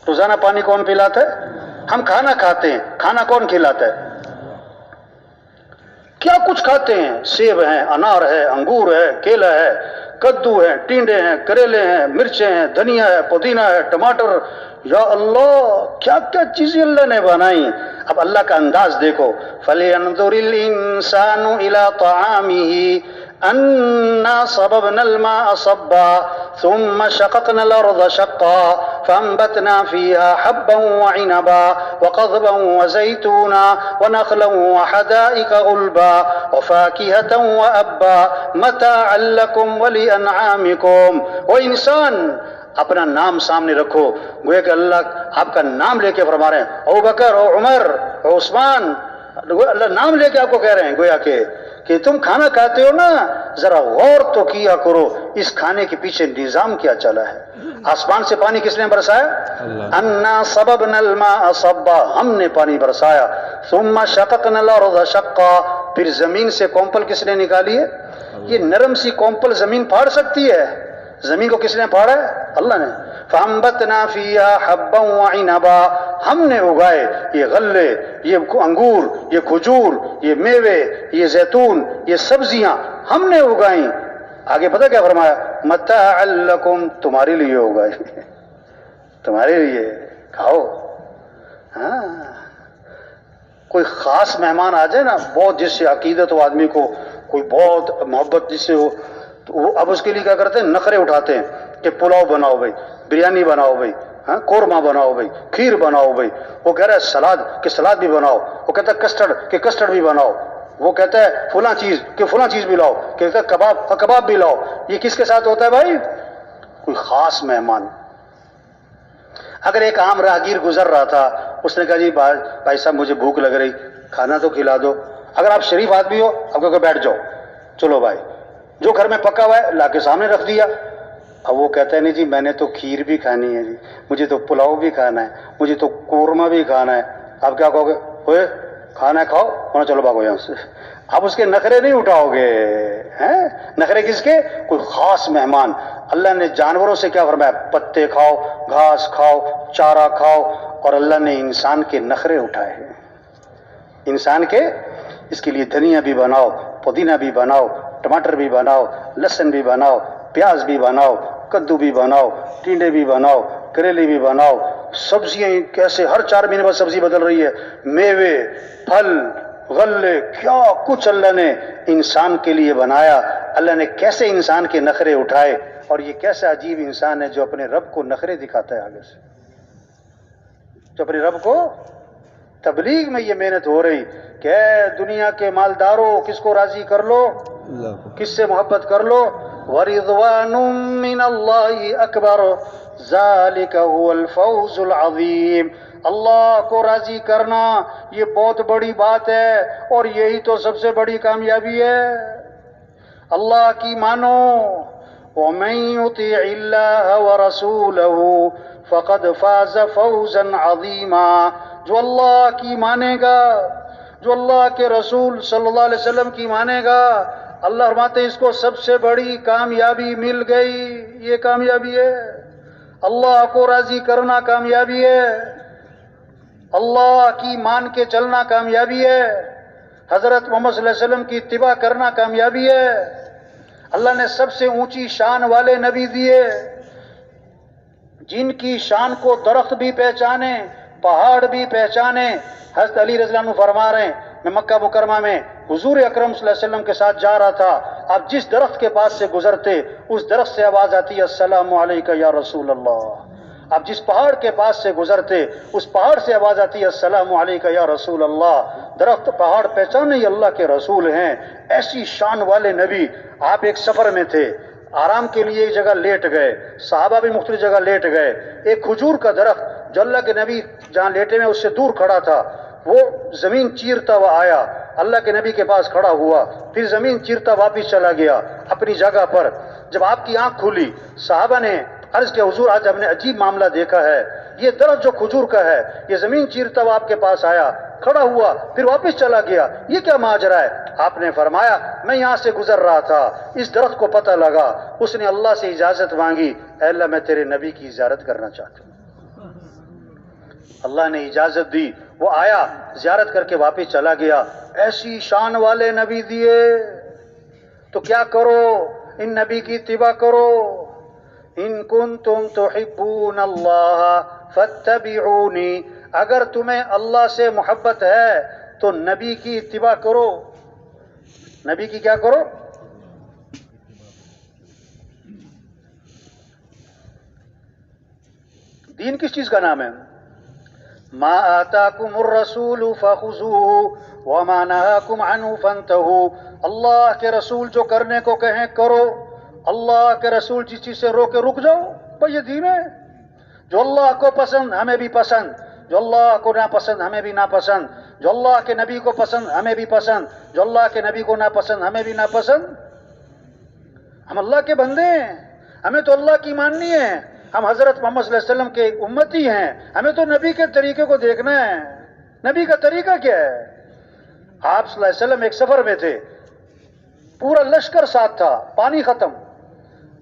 روزانہ پانی کون پلاتا ہے؟ ہم کھانا کھاتے ہیں، کھانا کون کھلاتا ہے؟ کیا کچھ کھاتے ہیں، سیب ہیں، انار ہے، انگور ہے، کیلا ہے، کدو ہے، ٹینڈے ہیں، کریلے ہیں، مرچیں ہیں، دھنیا ہے، پودینہ ہے، ٹماٹر. یا اللہ کیا کیا چیزیں اللہ نے بنائی. اب اللہ کا انداز دیکھو فَلْيَنْظُرِ الْإِنسَانُ إِلَىٰ طَعَامِهِ أَنَّا صَبَبْنَا الْمَاءَ صَبًّا ثُمَّ شَقَقْنَا الْأَرْضَ شَقًّا فَأَنبَتْنَا فِيهَا حَبًّا وَعِنَبًا وَقَضْبًا وَزَيْتُونًا ونخلا وحدائق غلبا وفاكهة وأبا متاعا لكم ولأنعامكم. وہ انسان اپنا نام سامنے رکھو، گویا کہ اللہ آپ کا نام لے کے فرما رہے ہیں ابو بکر او عمر او عثمان، اللہ نام لے کے آپ کو کہہ رہے ہیں گویا کہ تم کھانا کھاتے ہو نا، ذرا غور تو کیا کرو اس کھانے کے پیچھے نظام کیا چلا ہے. آسمان سے پانی کس نے برسایا؟ انا صببنا الماء صبا، ہم نے پانی برسایا. ثم شققنا الارض شقا، پھر زمین سے کومپل کس نے نکالی ہے؟ یہ نرم سی کومپل زمین پھاڑ سکتی ہے؟ زمین کو کس نے پھاڑا ہے؟ اللہ نے. فانبتنا فیہا حبا وعنبا، ہم نے اگائے یہ غلے، یہ انگور، یہ کھجور، یہ میوے، یہ زیتون، یہ سبزیاں ہم نے اگائیں. آگے پتہ کیا فرمایا؟ متاعا لکم، تمہارے لیے اگائی، تمہارے لیے کھاؤ. ہاں کوئی خاص مہمان آ جائے نا، بہت جس سے عقیدت ہو آدمی کو، کوئی بہت محبت جس سے ہو، تو وہ اب اس کے لیے کیا کرتے ہیں؟ نخرے اٹھاتے ہیں کہ پلاؤ بناؤ بھائی، بریانی بناؤ بھائی، ہاں قورمہ بناؤ بھائی، کھیر بناؤ بھائی. وہ کہہ رہا ہے سلاد کہ سلاد بھی بناؤ، وہ کہتا ہے کسٹرڈ کہ کسٹرڈ بھی بناؤ، وہ کہتا ہے فلاں چیز کہ فلاں چیز بھی لاؤ، کہتا ہے کباب کباب بھی لاؤ. یہ کس کے ساتھ ہوتا ہے بھائی؟ کوئی خاص مہمان. اگر ایک عام راہگیر گزر رہا تھا، اس نے کہا جی بھائی صاحب مجھے بھوک لگ رہی، کھانا تو کھلا دو. اگر آپ شریف آدمی ہو آپ کو بیٹھ جاؤ، چلو بھائی جو گھر میں پکا ہوا ہے لا کے سامنے رکھ دیا. اب وہ کہتا ہے نہیں جی میں نے تو کھیر بھی کھانی ہے، جی مجھے تو پلاؤ بھی کھانا ہے، مجھے تو قورمہ بھی کھانا ہے. آپ کیا کہو گے؟ ہوئے کھانا ہے کھاؤ، ہونا چلو بھاگو یہاں سے. آپ اس کے نخرے نہیں اٹھاؤ گے. ہیں نخرے کس کے؟ کوئی خاص مہمان. اللہ نے جانوروں سے کیا فرمایا؟ پتے کھاؤ، گھاس کھاؤ، چارہ کھاؤ. اور اللہ نے انسان کے نخرے اٹھائے ہیں. انسان کے، اس کے لیے دھنیا بھی بناؤ، پودینہ بھی بناؤ، ٹماٹر بھی بناؤ، لہسن بھی بناؤ، پیاز بھی بناؤ، کدو بھی بناؤ، ٹینڈے بھی بناؤ، کریلے بھی بناؤ. سبزیاں کیسے ہر 4 مہینے بعد سبزی بدل رہی ہے. میوے، پھل، غلے، کیا کچھ اللہ نے انسان کے لیے بنایا. اللہ نے کیسے انسان کے نخرے اٹھائے. اور یہ کیسا عجیب انسان ہے جو اپنے رب کو نخرے دکھاتا ہے آگے سے، جو اپنے رب کو تبلیغ میں یہ محنت ہو رہی کہ اے دنیا کے مالداروں کس کو راضی کر لو، کس سے محبت کر لو، وَرِضْوَانٌ مِّنَ اللَّهِ أَكْبَرُ ذَلِكَ هُوَ الْفَوْزُ الْعَظِيمُ۔ اللہ کو راضی کرنا یہ بہت بڑی بات ہے اور یہی تو سب سے بڑی کامیابی ہے۔ اللہ کی مانو، وَمَن يُطِعِ اللَّهَ وَرَسُولَهُ فَقَدْ فَازَ فَوْزًا عَظِيمًا۔ جو اللہ کی مانے گا، جو اللہ کے رسول صلی اللہ علیہ وسلم کی مانے گا، اللہ فرماتے ہیں اس کو سب سے بڑی کامیابی مل گئی۔ یہ کامیابی ہے، اللہ کو راضی کرنا کامیابی ہے، اللہ کی مان کے چلنا کامیابی ہے، حضرت محمد صلی اللہ علیہ وسلم کی اتباع کرنا کامیابی ہے۔ اللہ نے سب سے اونچی شان والے نبی دیے، جن کی شان کو درخت بھی پہچانے، پہاڑ بھی پہچانے۔ حضرت علی رضی اللہ عنہ فرما رہے ہیں میں مکہ مکرمہ میں حضور اکرم صلی اللہ علیہ وسلم کے ساتھ جا رہا تھا، آپ جس درخت کے پاس سے گزرتے اس درخت سے آواز آتی ہے السلام علیکہ یا رسول اللہ۔ آپ جس پہاڑ کے پاس سے گزرتے اس پہاڑ سے آواز آتی ہے السلام علیکہ یا رسول اللہ۔ درخت پہاڑ پہچانے یہ اللہ کے رسول ہیں۔ ایسی شان والے نبی۔ آپ ایک سفر میں تھے، آرام کے لیے ایک جگہ لیٹ گئے، صحابہ بھی مختلف جگہ لیٹ گئے، ایک کھجور کا درخت جو اللہ کے نبی جہاں لیٹے میں اس سے دور کھڑا تھا، وہ زمین چیرتا ہوا آیا، اللہ کے نبی کے پاس کھڑا ہوا، پھر زمین چیرتا واپس چلا گیا اپنی جگہ پر۔ جب آپ کی آنکھ کھلی، صحابہ نے عرض کیا حضور آج ہم نے عجیب معاملہ دیکھا ہے، یہ درخت جو کھجور کا ہے یہ زمین چیرتا ہوا آپ کے پاس آیا، کھڑا ہوا، پھر واپس چلا گیا، یہ کیا ماجرا ہے؟ آپ نے فرمایا میں یہاں سے گزر رہا تھا، اس درخت کو پتہ لگا، اس نے اللہ سے اجازت مانگی، اے اللہ میں تیرے نبی کی زیارت کرنا چاہتا ہوں۔ اللہ نے اجازت دی، وہ آیا، زیارت کر کے واپس چلا گیا۔ ایسی شان والے نبی دیے تو کیا کرو؟ ان نبی کی اتباع کرو۔ ان کنتم تحبون اللہ فاتبعونی، اگر تمہیں اللہ سے محبت ہے تو نبی کی اتباع کرو۔ نبی کی کیا کرو؟ دین کس چیز کا نام ہے؟ ما آتاکم الرسول فخذوه وما نهاکم عنه فانتهوا۔ اللہ کے رسول جو کرنے کو کہیں کرو، اللہ کے رسول جس چیز سے روکے رک جاؤ، بھئی یہ دین ہے۔ جو اللہ کو پسند ہمیں بھی پسند، جو اللہ کو ناپسند ہمیں بھی ناپسند، جو اللہ کے نبی کو پسند ہمیں بھی پسند، جو اللہ کے نبی کو ناپسند ہمیں بھی ناپسند۔ ہم اللہ کے بندے ہیں، ہمیں تو اللہ کی ماننی ہے، ہم حضرت محمد صلی اللہ علیہ وسلم کے امتی ہیں، ہمیں تو نبی کے طریقے کو دیکھنا ہے۔ نبی کا طریقہ کیا ہے؟ آپ صلی اللہ علیہ وسلم ایک سفر میں تھے، پورا لشکر ساتھ تھا، پانی ختم،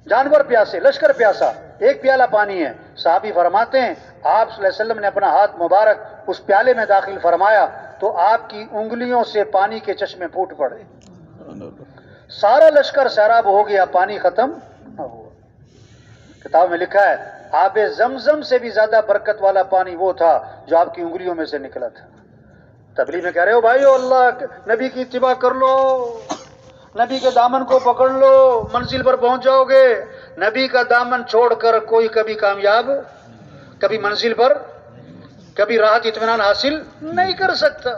جانور پیاسے، لشکر پیاسا، ایک پیالہ پانی ہے۔ صحابی فرماتے ہیں آپ صلی اللہ علیہ وسلم نے اپنا ہاتھ مبارک اس پیالے میں داخل فرمایا تو آپ کی انگلیوں سے پانی کے چشمے پھوٹ پڑے، سارا لشکر سیراب ہو گیا، پانی ختم نہ ہوا۔ کتاب میں لکھا ہے آب زمزم سے بھی زیادہ برکت والا پانی وہ تھا جو آپ کی انگلیوں میں سے نکلا تھا۔ تبلیغ میں کہہ رہے ہو بھائیو اللہ نبی کی اتباع کر لو، نبی کے دامن کو پکڑ لو، منزل پر پہنچ جاؤ گے۔ نبی کا دامن چھوڑ کر کوئی کبھی کامیاب، کبھی منزل پر، کبھی راحت اطمینان حاصل نہیں کر سکتا۔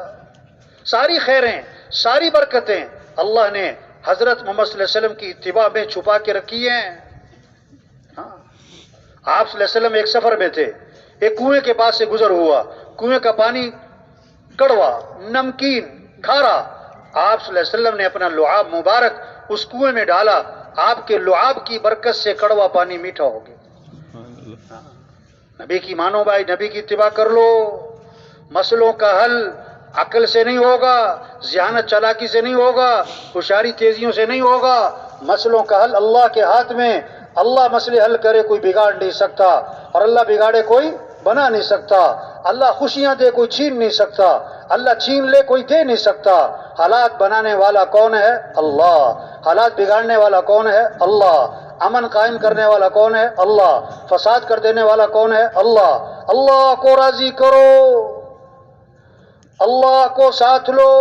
ساری خیریں، ساری برکتیں اللہ نے حضرت محمد صلی اللہ علیہ وسلم کی اتباع میں چھپا کے رکھی ہیں۔ آپ صلی اللہ علیہ وسلم ایک سفر میں تھے، ایک کنویں کے پاس سے گزر ہوا، کنویں کا پانی کڑوا، نمکین، کھارا۔ آپ صلی اللہ علیہ وسلم نے اپنا لعاب مبارک اس کنویں میں ڈالا، آپ کے لعاب کی برکت سے کڑوا پانی میٹھا ہو گیا۔ نبی کی مانو بھائی، نبی کی اتباع کر لو۔ مسئلوں کا حل عقل سے نہیں ہوگا، ذہانت چالاکی سے نہیں ہوگا، ہوشیاری تیزیوں سے نہیں ہوگا۔ مسئلوں کا حل اللہ کے ہاتھ میں، اللہ مسئلے حل کرے کوئی بگاڑ نہیں سکتا، اور اللہ بگاڑے کوئی بنا نہیں سکتا۔ اللہ خوشیاں دے کوئی چھین نہیں سکتا، اللہ چھین لے کوئی دے نہیں سکتا۔ حالات بنانے والا کون ہے؟ اللہ۔ حالات بگاڑنے والا کون ہے؟ اللہ۔ امن قائم کرنے والا کون ہے؟ اللہ۔ فساد کر دینے والا کون ہے؟ اللہ۔ اللہ کو راضی کرو، اللہ کو ساتھ لو،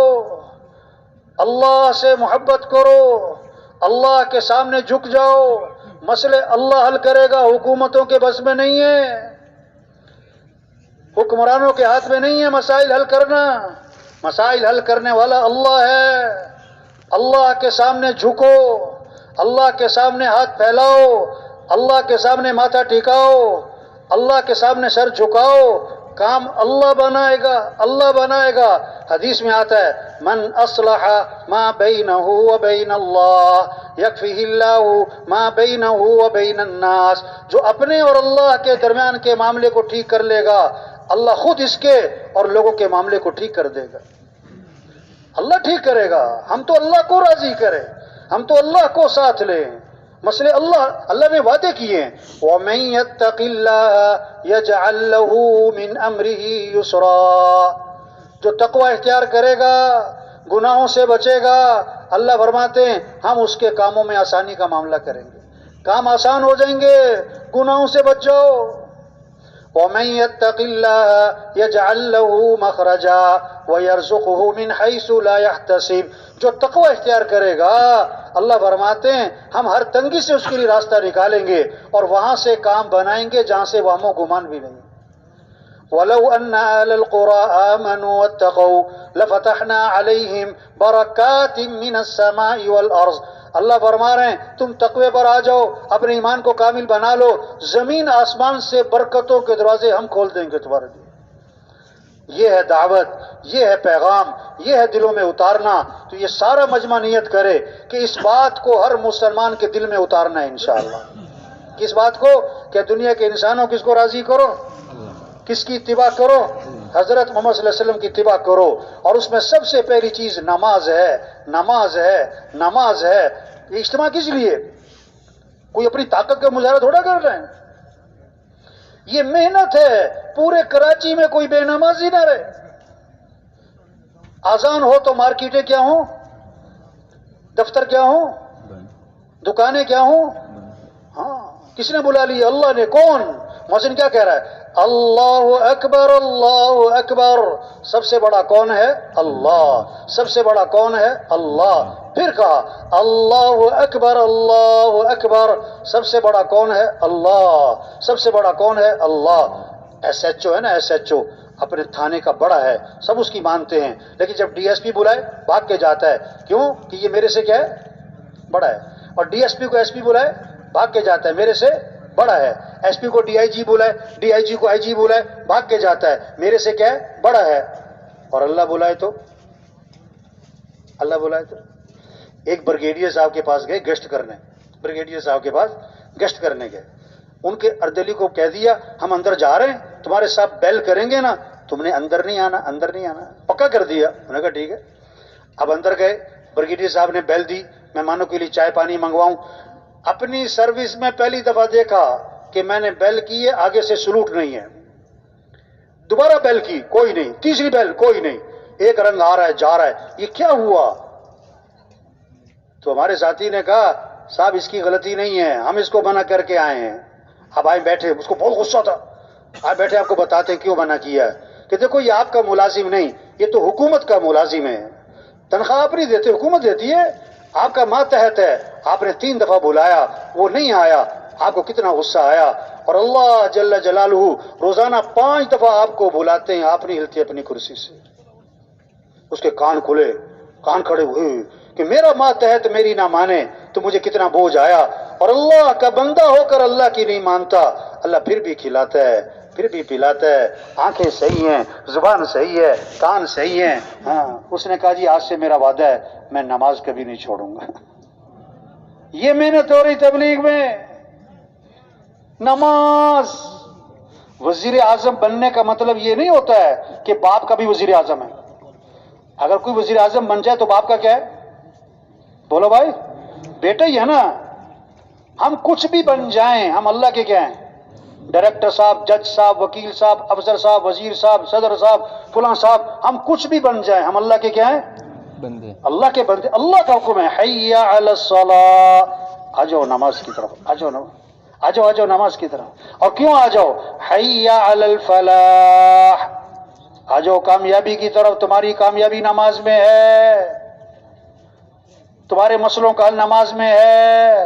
اللہ سے محبت کرو، اللہ کے سامنے جھک جاؤ، مسئلے اللہ حل کرے گا، حکومتوں کے بس میں نہیں ہے، حکمرانوں کے ہاتھ میں نہیں ہے مسائل حل کرنا. مسائل حل کرنے والا اللہ ہے. اللہ کے سامنے جھکو، اللہ کے سامنے ہاتھ پھیلاؤ، اللہ کے سامنے ماتھا ٹھکاؤ، اللہ کے سامنے سر جھکاؤ. کام اللہ بنائے گا، اللہ بنائے گا. حدیث میں آتا ہے من اصلح ما بینہ وبین اللہ یکفیہ اللہ ما بینہ وبین الناس. جو اپنے اور اللہ کے درمیان کے معاملے کو ٹھیک کر لے گا، اللہ خود اس کے اور لوگوں کے معاملے کو ٹھیک کر دے گا. اللہ ٹھیک کرے گا. ہم تو اللہ کو راضی کریں، ہم تو اللہ کو ساتھ لیں. مسئلے اللہ نے وعدے کیے ہیں وَمَن يَتَّقِ اللَّهَ يَجْعَل لَّهُ مِنْ أَمْرِهِ يُسْرًا. جو تقوی اختیار کرے گا، گناہوں سے بچے گا، اللہ فرماتے ہیں ہم اس کے کاموں میں آسانی کا معاملہ کریں گے. کام آسان ہو جائیں گے، گناہوں سے بچ جاؤ. وَمَن يَتَّقِ اللَّهَ يَجْعَل لَّهُ مَخْرَجًا وَيَرْزُقْهُ مِنْ حَيْثُ لَا يَحْتَسِبُ. جو تقوی اختیار کرے گا، اللہ فرماتے ہیں ہم ہر تنگی سے اس کے لیے راستہ نکالیں گے اور وہاں سے کام بنائیں گے جہاں سے وہم و گمان بھی نہیں. وَلَوْ أَنَّ أَهْلَ الْقُرَىٰ آمَنُوا وَاتَّقَوْا لَفَتَحْنَا عَلَيْهِمْ بَرَكَاتٍ مِّنَ السَّمَاءِ وَالْأَرْضِ. اللہ فرما رہے ہیں تم تقوی پر آ جاؤ، اپنے ایمان کو کامل بنا لو، زمین آسمان سے برکتوں کے دروازے ہم کھول دیں گے تمہارے لیے. یہ ہے دعوت، یہ ہے پیغام، یہ ہے دلوں میں اتارنا. تو یہ سارا مجمع نیت کرے کہ اس بات کو ہر مسلمان کے دل میں اتارنا ہے انشاءاللہ. کس بات کو؟ کہ دنیا کے انسانوں کس کو راضی کرو، کس کی اتباع کرو؟ حضرت محمد صلی اللہ علیہ وسلم کی اتباع کرو. اور اس میں سب سے پہلی چیز نماز ہے. نماز ہے، نماز ہے. یہ اجتماع کس لیے؟ کوئی اپنی طاقت کا مظاہرہ تھوڑا کر رہے ہیں. یہ محنت ہے. پورے کراچی میں کوئی بے نمازی نہ رہے. آزان ہو تو مارکیٹیں کیا ہوں، دفتر کیا ہوں، دکانیں کیا ہوں. ہاں، کس نے بلا لی؟ اللہ نے. کون؟ مؤذن کیا کہہ رہا ہے؟ اللہ اکبر، اللہ اکبر. سب سے بڑا کون ہے؟ اللہ. سب سے بڑا کون ہے؟ اللہ. پھر کہا اللہ اکبر، اللہ اکبر. سب سے بڑا کون ہے؟ اللہ. سب سے بڑا کون ہے؟ اللہ. ایس ایچ او ہے نا، ایس ایچ او اپنے تھانے کا بڑا ہے، سب اس کی مانتے ہیں. لیکن جب ڈی ایس پی بلائے بھاگ کے جاتا ہے. کیوں؟ کہ یہ میرے سے کیا ہے؟ بڑا ہے. اور ڈی ایس پی کو ایس پی بلائے بھاگ کے جاتا ہے، میرے سے بڑا ہے. ایس پی کو ڈی آئی جی بلائے، ڈی آئی جی کو آئی جی بلائے بھاگ کے جاتا ہے، میرے سے کیا ہے؟ بڑا ہے. اور اللہ بلائے تو، اللہ بلائے تو ایک بریگیڈیئر صاحب کے پاس گئے گشت کرنے. بریگیڈیئر صاحب کے پاس گشت کرنے گئے. ان کے اردلی کو کہہ دیا ہم اندر جا رہے ہیں، تمہارے ساتھ بیل کریں گے نا، تم نے اندر نہیں آنا، اندر نہیں آنا. پکا کر دیا. انہوں نے کہا ٹھیک ہے. اب اندر گئے، بریگیڈیئر صاحب نے بیل دی مہمانوں کے لیے چائے پانی منگواؤں. اپنی سروس میں پہلی دفعہ دیکھا کہ میں نے بیل کی ہے، آگے سے سلوٹ نہیں ہے. دوبارہ بیل کی، کوئی نہیں. تیسری بیل، کوئی نہیں. ایک رنگ آ رہا ہے جا رہا ہے. یہ کیا ہوا؟ تو ہمارے ساتھی نے کہا صاحب اس کی غلطی نہیں ہے، ہم اس کو منع کر کے آئے ہیں. اب آئے بیٹھے، اس کو بہت غصہ تھا. آئے بیٹھے، آپ کو بتاتے ہیں کیوں منع کیا ہے. کہ دیکھو یہ آپ کا ملازم نہیں، یہ تو حکومت کا ملازم ہے. تنخواہ آپ نہیں دیتے، حکومت دیتی ہے. آپ کا ماتحت ہے. آپ نے 3 دفعہ بلایا، وہ نہیں آیا. آپ کو کتنا غصہ آیا. اور اللہ جل جلالہ روزانہ 5 دفعہ آپ کو بلاتے ہیں، آپ نہیں ہلتے اپنی کرسی سے. اس کے کان کھلے، کان کھڑے ہوئے کہ میرا ماتحت میری نہ مانے تو مجھے کتنا بوجھ آیا. اور اللہ کا بندہ ہو کر اللہ کی نہیں مانتا، اللہ پھر بھی کھلاتا ہے، پھر بھی پلاتا ہے. آنکھیں صحیح ہیں، زبان صحیح ہے، کان صحیح ہیں. ہاں، اس نے کہا جی آج سے میرا وعدہ ہے میں نماز کبھی نہیں چھوڑوں گا. یہ محنت ہو رہی تبلیغ میں. نماز. وزیر اعظم بننے کا مطلب یہ نہیں ہوتا ہے کہ باپ کا بھی وزیر اعظم ہے. اگر کوئی وزیر اعظم بن جائے تو باپ کا کیا ہے؟ بولو بھائی، بیٹا ہی ہے نا. ہم کچھ بھی بن جائیں، ہم اللہ کے کیا ہیں؟ ڈائریکٹر صاحب، جج صاحب، وکیل صاحب، افسر صاحب، وزیر صاحب، صدر صاحب، فلاں صاحب، ہم کچھ بھی بن جائیں، ہم اللہ کے کیا ہیں؟ بندے. اللہ کے بندے. اللہ کا حکم ہے حی علی الصلاۃ، آ جاؤ نماز کی طرف، آ جاؤ آ جاؤ، آ جاؤ نماز کی طرف. اور کیوں آ جاؤ؟ حی علی الفلاح، آ جاؤ کامیابی کی طرف. تمہاری کامیابی نماز میں ہے، تمہارے مسئلوں کا حل نماز میں ہے.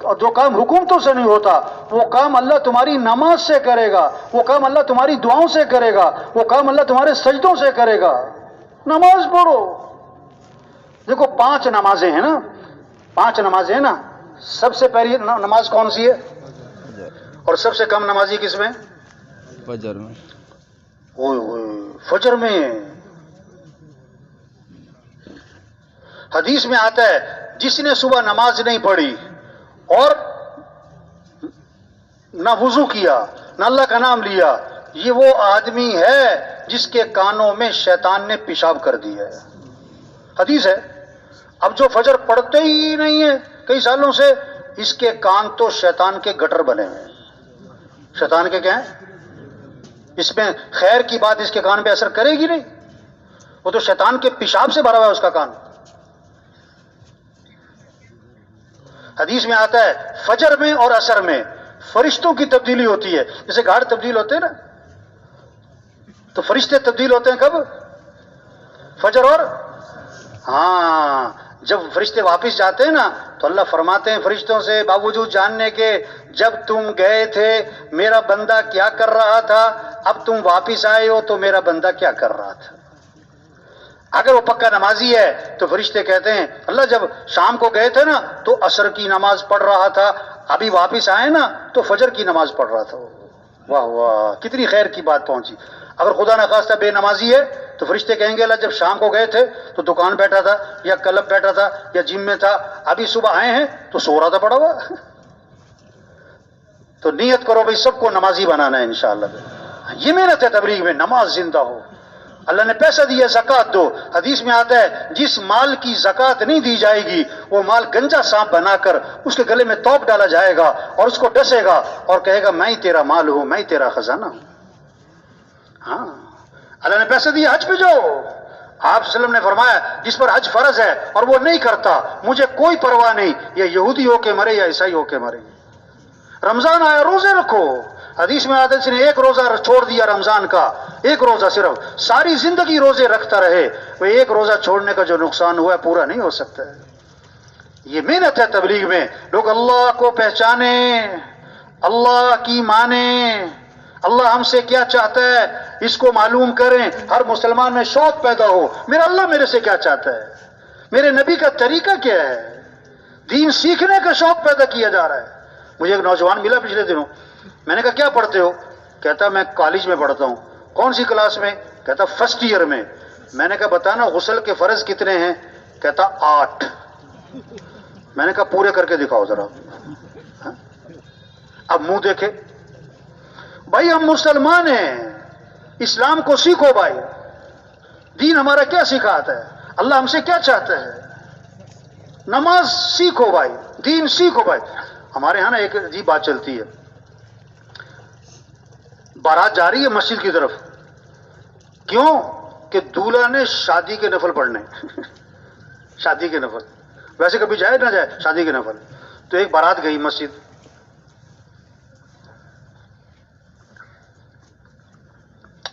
اور جو کام حکومتوں سے نہیں ہوتا وہ کام اللہ تمہاری نماز سے کرے گا، وہ کام اللہ تمہاری دعاؤں سے کرے گا، وہ کام اللہ تمہارے سجدوں سے کرے گا۔ نماز پڑھو۔ دیکھو 5 نمازیں ہیں نا، 5 نمازیں ہیں نا، سب سے پہلی نماز کون سی ہے؟ اور سب سے کم نمازی کس میں؟ فجر میں۔ فجر میں۔ حدیث میں آتا ہے جس نے صبح نماز نہیں پڑھی اور نہ وضو کیا نہ اللہ کا نام لیا، یہ وہ آدمی ہے جس کے کانوں میں شیطان نے پیشاب کر دیا ہے۔ حدیث ہے۔ اب جو فجر پڑھتے ہی نہیں ہے کئی سالوں سے، اس کے کان تو شیطان کے گٹر بنے ہیں۔ شیطان کے کیا ہیں؟ اس میں خیر کی بات اس کے کان پہ اثر کرے گی نہیں، وہ تو شیطان کے پیشاب سے بھرا ہوا ہے اس کا کان۔ حدیث میں آتا ہے فجر میں اور عصر میں فرشتوں کی تبدیلی ہوتی ہے، جیسے گھاڑ تبدیل ہوتے ہیں نا، تو فرشتے تبدیل ہوتے ہیں کب؟ فجر اور ہاں، جب فرشتے واپس جاتے ہیں نا تو اللہ فرماتے ہیں فرشتوں سے باوجود جاننے کے جب تم گئے تھے میرا بندہ کیا کر رہا تھا، اب تم واپس آئے ہو تو میرا بندہ کیا کر رہا تھا۔ اگر وہ پکا نمازی ہے تو فرشتے کہتے ہیں اللہ جب شام کو گئے تھے نا تو عصر کی نماز پڑھ رہا تھا، ابھی واپس آئے نا تو فجر کی نماز پڑھ رہا تھا۔ واہ واہ، کتنی خیر کی بات پہنچی۔ اگر خدا نخواستہ بے نمازی ہے تو فرشتے کہیں گے اللہ جب شام کو گئے تھے تو دکان بیٹھا تھا یا کلب بیٹھا تھا یا جم میں تھا، ابھی صبح آئے ہیں تو سو رہا تھا پڑا ہوا۔ تو نیت کرو بھائی سب کو نمازی بنانا ہے انشاءاللہ۔ یہ محنت ہے تبلیغ میں، نماز زندہ ہو۔ اللہ نے پیسہ دیا زکوٰۃ دو، حدیث میں آتا ہے جس مال کی زکوٰۃ نہیں دی جائے گی وہ مال گنجا سانپ بنا کر اس کے گلے میں توپ ڈالا جائے گا اور اس کو ڈسے گا اور کہے گا میں ہی تیرا مال ہوں، میں ہی تیرا خزانہ ہوں۔ ہاں، اللہ نے پیسہ دیا حج پہ جاؤ۔ آپ صلی اللہ علیہ وسلم نے فرمایا جس پر حج فرض ہے اور وہ نہیں کرتا مجھے کوئی پرواہ نہیں، یہ یہودی ہو کے مرے یا عیسائی ہو کے مرے۔ رمضان آیا روزے رکھو، حدیث میں آتا ہے جس نے ایک روزہ چھوڑ دیا رمضان کا، ایک روزہ صرف، ساری زندگی روزے رکھتا رہے، وہ ایک روزہ چھوڑنے کا جو نقصان ہوا ہے پورا نہیں ہو سکتا ہے۔ یہ محنت ہے تبلیغ میں، لوگ اللہ کو پہچانیں، اللہ کی مانیں، اللہ ہم سے کیا چاہتا ہے اس کو معلوم کریں۔ ہر مسلمان میں شوق پیدا ہو میرا اللہ میرے سے کیا چاہتا ہے، میرے نبی کا طریقہ کیا ہے، دین سیکھنے کا شوق پیدا کیا جا رہا ہے۔ مجھے ایک نوجوان ملا پچھلے دنوں، میں نے کہا کیا پڑھتے ہو؟ کہتا میں کالج میں پڑھتا ہوں۔ کون سی کلاس میں؟ کہتا فرسٹ ایئر میں۔ میں نے کہا بتانا غسل کے فرض کتنے ہیں؟ کہتا 8۔ میں نے کہا پورے کر کے دکھاؤ ذرا۔ اب منہ دیکھے، بھائی ہم مسلمان ہیں، اسلام کو سیکھو بھائی، دین ہمارا کیا سکھاتا ہے، اللہ ہم سے کیا چاہتا ہے، نماز سیکھو بھائی، دین سیکھو بھائی۔ ہمارے ہاں نا ایک عجیب بات چلتی ہے، بارات جا رہی ہے مسجد کی طرف، کیوں کہ دولہا نے شادی کے نفل پڑھنے شادی کے نفل، ویسے کبھی جائے نہ جائے شادی کے نفل۔ تو ایک بارات گئی مسجد،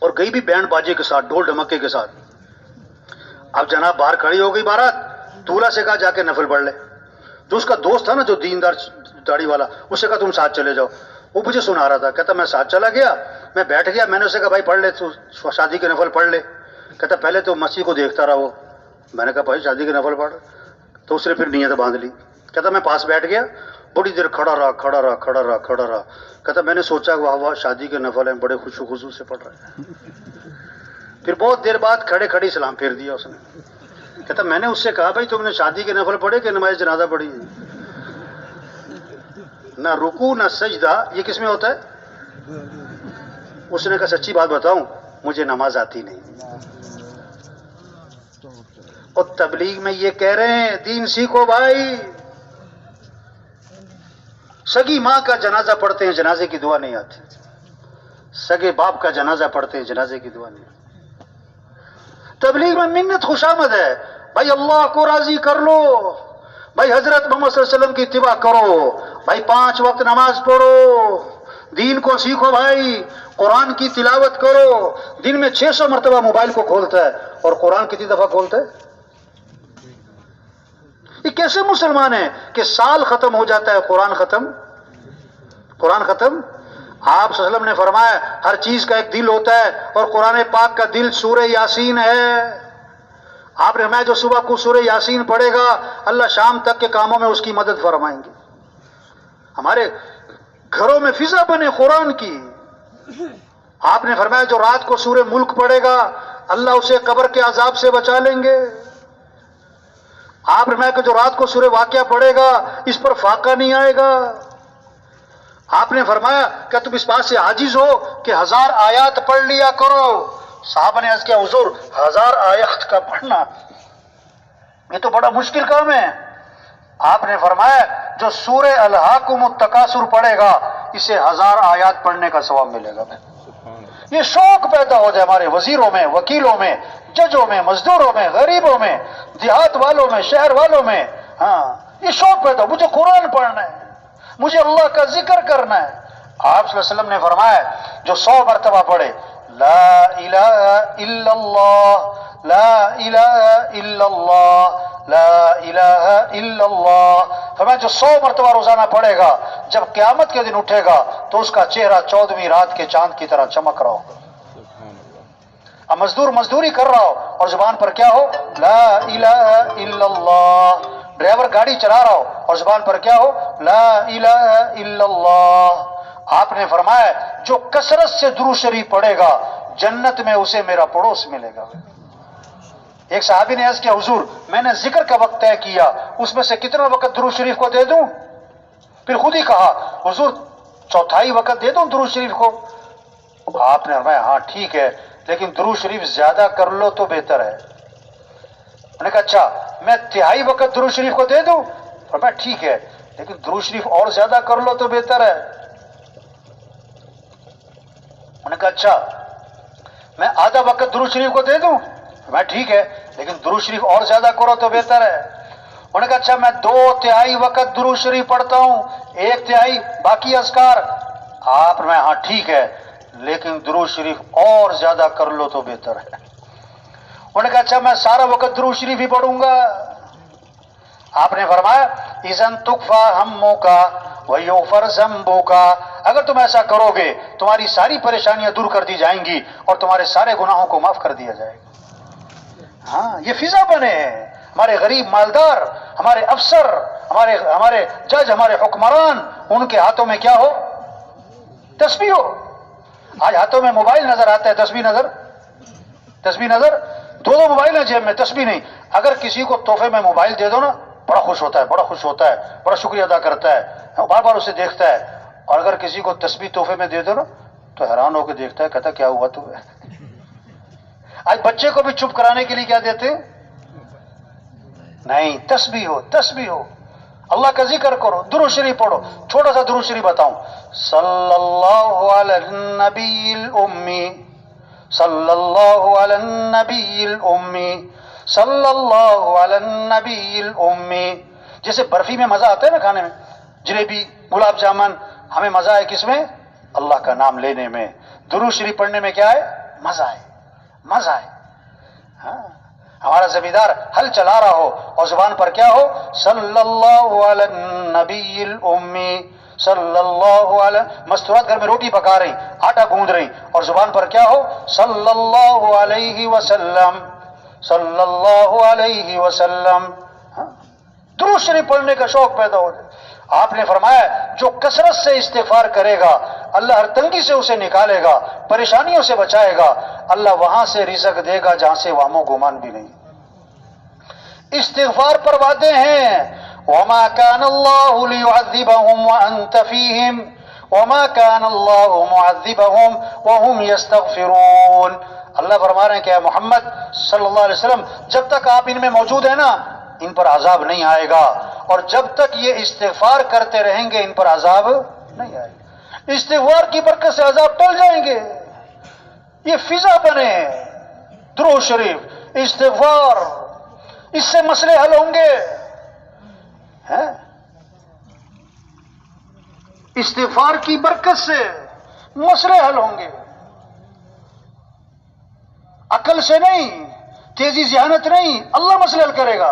اور گئی بھی بینڈ باجے کے ساتھ، ڈھول ڈھمکے کے ساتھ۔ اب جناب باہر کھڑی ہو گئی بارات، دولہا سے کہا جا کے نفل پڑھ لے۔ جو اس کا دوست تھا نا جو دیندار داڑھی والا، اس سے کہا تم ساتھ چلے جاؤ۔ وہ مجھے سنا رہا تھا، کہتا میں ساتھ چلا گیا، میں بیٹھ گیا، میں نے اسے کہا بھائی پڑھ لے تو شادی کے نفل پڑھ لے۔ کہتا پہلے تو مسجد کو دیکھتا رہا وہ۔ میں نے کہا بھائی شادی کے نفل پڑھ، تو اس نے پھر نیت باندھ لی۔ کہتا میں پاس بیٹھ گیا، بڑی دیر کھڑا رہا۔ کہتا میں نے سوچا واہ واہ شادی کے نفل ہیں، بڑے خوشو خضو سے پڑھ رہے ہیں۔ پھر بہت دیر بعد کھڑے سلام پھیر دیا اس نے۔ کہتا میں نے اس سے کہا بھائی تم نے شادی کے نفل پڑھے کہ نماز جنازہ پڑھی؟ نہ رکوع نہ سجدہ، یہ کس میں ہوتا ہے؟ اس نے کہا سچی بات بتاؤں مجھے نماز آتی نہیں۔ اور تبلیغ میں یہ کہہ رہے ہیں دین سیکھو بھائی۔ سگی ماں کا جنازہ پڑھتے ہیں، جنازے کی دعا نہیں آتی۔ سگے باپ کا جنازہ پڑھتے ہیں، جنازے کی دعا نہیں آتی۔ تبلیغ میں منت خوشامد ہے، بھائی اللہ کو راضی کر لو، بھائی حضرت محمد صلی اللہ علیہ وسلم کی اتباع کرو، بھائی 5 وقت نماز پڑھو، دین کو سیکھو بھائی، قرآن کی تلاوت کرو۔ دن میں 600 مرتبہ موبائل کو کھولتا ہے اور قرآن کتنی دفعہ کھولتا ہے؟ یہ کیسے مسلمان ہیں کہ سال ختم ہو جاتا ہے قرآن ختم؟ قرآن ختم؟ آپ صلی اللہ علیہ وسلم نے فرمایا ہر چیز کا ایک دل ہوتا ہے اور قرآن پاک کا دل سورہ یاسین ہے۔ آپ نے فرمایا جو صبح کو سورہ یاسین پڑھے گا اللہ شام تک کے کاموں میں اس کی مدد فرمائیں گے۔ ہمارے گھروں میں فضا بنے قرآن کی۔ آپ نے فرمایا جو رات کو سورہ ملک پڑھے گا اللہ اسے قبر کے عذاب سے بچا لیں گے۔ آپ نے فرمایا کہ جو رات کو سورہ واقعہ پڑھے گا اس پر فاقہ نہیں آئے گا۔ آپ نے فرمایا کہ تم اس بات سے عاجز ہو کہ 1000 آیات پڑھ لیا کرو۔ صحابہ نے عرض کیا حضور 1000 آیات کا پڑھنا یہ تو بڑا مشکل کام ہے۔ آپ نے فرمایا جو سورہ الہاکم التکاثر پڑھے گا اسے 1000 آیات پڑھنے کا ثواب ملے گا۔ یہ شوق پیدا ہو جائے ہمارے وزیروں میں، وکیلوں میں، ججوں میں، مزدوروں میں، غریبوں میں، دیہات والوں میں، شہر والوں میں، ہاں یہ شوق پیدا ہو مجھے قرآن پڑھنا ہے، مجھے اللہ کا ذکر کرنا ہے۔ آپ صلی اللہ علیہ وسلم نے فرمایا جو 100 مرتبہ پڑھے لا الہ الا اللہ لا الہ الا اللہ لا الہ الا اللہ، فرمایا جو 100 مرتبہ روزانہ پڑھے گا جب قیامت کے دن اٹھے گا تو اس کا چہرہ 14ویں رات کے چاند کی طرح چمک رہا ہوگا۔ اب مزدور مزدوری کر رہا ہو اور زبان پر کیا ہو لا الہ الا اللہ، ڈرائیور گاڑی چلا رہا ہو اور زبان پر کیا ہو لا الہ الا اللہ۔ آپ نے فرمایا جو کثرت سے درود شریف پڑھے گا جنت میں اسے میرا پڑوس ملے گا۔ ایک صحابی نے عرض کیا حضور میں نے ذکر کا وقت طے کیا اس میں سے کتنا وقت درود شریف کو دے دوں؟ پھر خود ہی کہا حضور 1/4 وقت دے دوں درود شریف کو۔ آپ نے فرمایا ہاں ٹھیک ہے لیکن درود شریف زیادہ کر لو تو بہتر ہے۔ میں نے کہا اچھا میں 1/3 وقت درود شریف کو دے دوں؟ فرمایا ٹھیک ہے لیکن درود شریف اور زیادہ کر لو تو بہتر ہے۔ میں نے کہا اچھا میں آدھا وقت درود شریف کو دے دوں؟ میں ٹھیک ہے لیکن درود شریف اور زیادہ کرو تو بہتر ہے۔ انہوں نے کہا اچھا میں 2/3 وقت درود شریف پڑھتا ہوں 1/3 باقی اذکار۔ آپ نے ہاں ٹھیک ہے لیکن درود شریف اور زیادہ کر لو تو بہتر ہے۔ انہوں نے کہا اچھا میں سارا وقت درود شریف ہی پڑھوں گا۔ آپ نے فرمایا اذن تکفا ہموک ویغفر ذنبک، اگر تم ایسا کرو گے تمہاری ساری پریشانیاں دور کر دی جائیں گی اور تمہارے سارے گناہوں کو معاف کر دیا جائے گا۔ ہاں یہ فضا بنے ہیں ہمارے غریب مالدار، ہمارے افسر، ہمارے جج، ہمارے حکمران، ان کے ہاتھوں میں کیا ہو تسبیح ہو۔ آج ہاتھوں میں موبائل نظر آتا ہے تسبیح نظر 2 موبائل ہیں جیب میں تسبیح نہیں۔ اگر کسی کو تحفے میں موبائل دے دو نا بڑا خوش ہوتا ہے بڑا شکریہ ادا کرتا ہے، بار بار اسے دیکھتا ہے، اور اگر کسی کو تسبیح تحفے میں دے دو نا تو حیران ہو کے دیکھتا ہے کہتا کیا ہوا تمہیں۔ آج بچے کو بھی چپ کرانے کے لیے کیا دیتے نہیں تسبیح ہو اللہ کا ذکر کرو درود شریف پڑھو۔ چھوٹا سا درود شریف بتاؤں صلی اللہ علی النبی الامی صلی اللہ علی النبی الامی صلی اللہ علی النبی الامی۔ جیسے برفی میں مزہ آتا ہے نا کھانے میں، جلیبی گلاب جامن، ہمیں مزہ ہے کس میں؟ اللہ کا نام لینے میں۔ درود شریف پڑھنے میں کیا ہے؟ مزہ ہے۔ ہاں ہمارا زمیندار ہل چلا رہا ہو اور زبان پر کیا ہو صلی اللہ علی النبی الامی صلی اللہ علی، مستورات گھر میں روٹی پکا رہی آٹا گوندھ رہی اور زبان پر کیا ہو صلی اللہ علیہ وسلم صلی اللہ علیہ وسلم۔ درود شریف پڑھنے کا شوق پیدا ہو جائے۔ آپ نے فرمایا جو کثرت سے استغفار کرے گا اللہ ہر تنگی سے اسے نکالے گا، پریشانیوں سے بچائے گا، اللہ وہاں سے رزق دے گا جہاں سے وہم و گمان بھی نہیں۔ استغفار پر وعدے ہیں وما كان الله ليعذبهم وانت فيهم وما كان الله معذبهم وهم يستغفرون۔ اللہ فرما رہے ہیں کہ اے محمد صلی اللہ علیہ وسلم جب تک آپ ان میں موجود ہیں نا ان پر عذاب نہیں آئے گا، اور جب تک یہ استغفار کرتے رہیں گے ان پر عذاب نہیں آئے گا۔ استغفار کی برکت سے عذاب ٹل جائیں گے۔ یہ فضا بنے درود شریف استغفار، اس سے مسئلے حل ہوں گے۔ استغفار کی برکت سے مسئلے حل ہوں گے، عقل سے نہیں، تیزی ذہانت نہیں، اللہ مسئلے حل کرے گا۔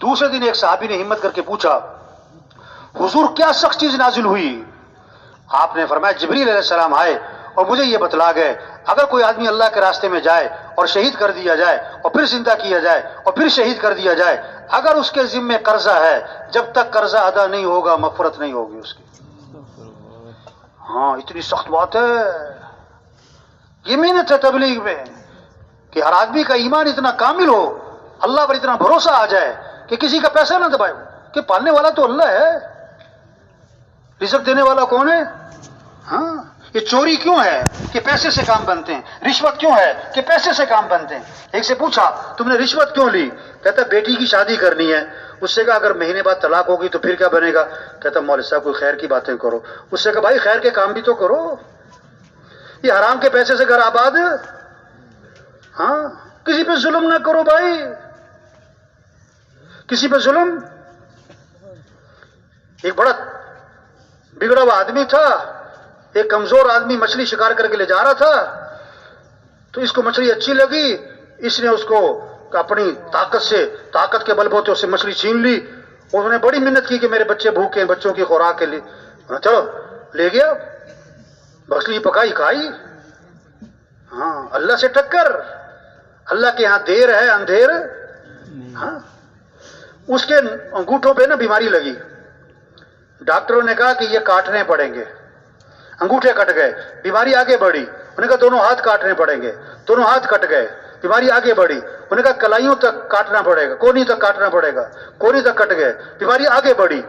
دوسرے دن ایک صحابی نے ہمت کر کے پوچھا حضور کیا سخت چیز نازل ہوئی؟ آپ نے فرمایا جبریل علیہ السلام آئے اور مجھے یہ بتلا گئے اگر کوئی آدمی اللہ کے راستے میں جائے اور شہید کر دیا جائے اور پھر زندہ کیا جائے اور پھر شہید کر دیا جائے، اگر اس کے ذمے قرضہ ہے، جب تک قرضہ ادا نہیں ہوگا مغفرت نہیں ہوگی اس کی۔ ہاں اتنی سخت بات ہے، یہ محنت ہے تبلیغ میں کہ ہر آدمی کا ایمان اتنا کامل ہو، اللہ پر اتنا بھروسہ آ جائے کہ کسی کا پیسہ نہ دبائے، کہ پالنے والا تو اللہ ہے، رزق دینے والا کون ہے؟ ہاں یہ چوری کیوں ہے کہ پیسے سے کام بنتے ہیں، رشوت کیوں ہے کہ پیسے سے کام بنتے ہیں۔ ایک سے پوچھا تم نے رشوت کیوں لی؟ کہتا بیٹی کی شادی کرنی ہے۔ اس سے کہا اگر مہینے بعد طلاق ہوگی تو پھر کیا بنے گا؟ کہتا مولوی صاحب کوئی خیر کی باتیں کرو۔ اس سے کہا بھائی خیر کے کام بھی تو کرو، یہ حرام کے پیسے سے گھر آباد، ہاں کسی پہ ظلم نہ کرو بھائی، کسی پہ ظلم۔ ایک بڑا بگڑا ہوا آدمی تھا، ایک کمزور آدمی مچھلی شکار کر کے لے جا رہا تھا، تو اس کو مچھلی اچھی لگی، اس نے اس کو اپنی طاقت کے بل بوتے اس سے مچھلی چھین لی۔ انہوں نے بڑی محنت کی کہ میرے بچے بھوکے ہیں، بچوں کی خوراک کے لیے، چلو لے گیا، مچھلی پکائی کھائی۔ ہاں اللہ سے ٹکر، اللہ کے یہاں دیر ہے اندھیر۔ ہاں اس کے انگوٹھوں پہ نا بیماری لگی، ڈاکٹروں نے کہا کہ یہ کاٹنے پڑیں گے، انگوٹھے کٹ گئے، بیماری آگے بڑھی، انہوں نے کہا دونوں ہاتھ کاٹنے پڑیں گے، دونوں ہاتھ کٹ گئے، بیماری آگے بڑھی، انہوں نے کہا کلائیوں تک کاٹنا پڑے گا، کونی تک کاٹنا پڑے گا، کونی تک کٹ گئے، بیماری آگے بڑھی۔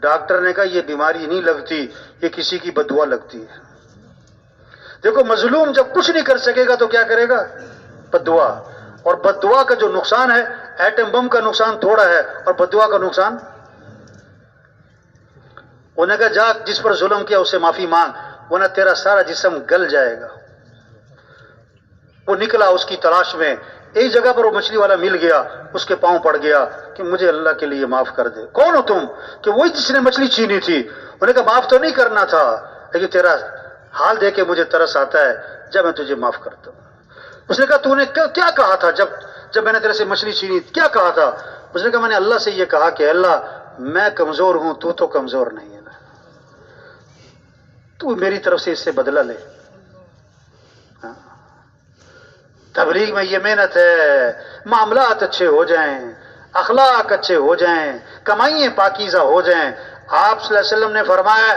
ڈاکٹر نے کہا یہ بیماری نہیں لگتی، یہ کسی کی بد دعا لگتی ہے۔ دیکھو مظلوم جب کچھ نہیں کر سکے گا تو کیا کرے گا؟ بد دعا۔ اور بد دعا کا جو نقصان ہے، ایٹم بم کا نقصان تھوڑا ہے اور بد دعا کا نقصان، انہوں نے کہا جا جس پر ظلم کیا اس سے معافی مانگ ورنہ تیرا سارا جسم گل جائے گا۔ وہ نکلا اس کی تلاش میں، ایک جگہ پر وہ مچھلی والا مل گیا، اس کے پاؤں پڑ گیا کہ مجھے اللہ کے لیے معاف کر دے۔ کون ہو تم؟ کہ وہی جس نے مچھلی چھینی تھی۔ انہوں نے کہا معاف تو نہیں کرنا تھا لیکن تیرا حال دیکھ کے مجھے ترس آتا ہے، جب میں تجھے معاف کرتا ہوں۔ اس نے کہا تو نے کیا کہا تھا جب میں نے تیرے سے مچھلی چھینی، کیا کہا تھا؟ اس نے کہا میں نے اللہ سے یہ کہا کہ اللہ میں کمزور ہوں، تو کمزور نہیں ہے نا، تو میری طرف سے اس سے بدلہ لے۔ تبلیغ میں یہ محنت ہے، معاملات اچھے ہو جائیں، اخلاق اچھے ہو جائیں، کمائیاں پاکیزہ ہو جائیں۔ آپ صلی اللہ علیہ وسلم نے فرمایا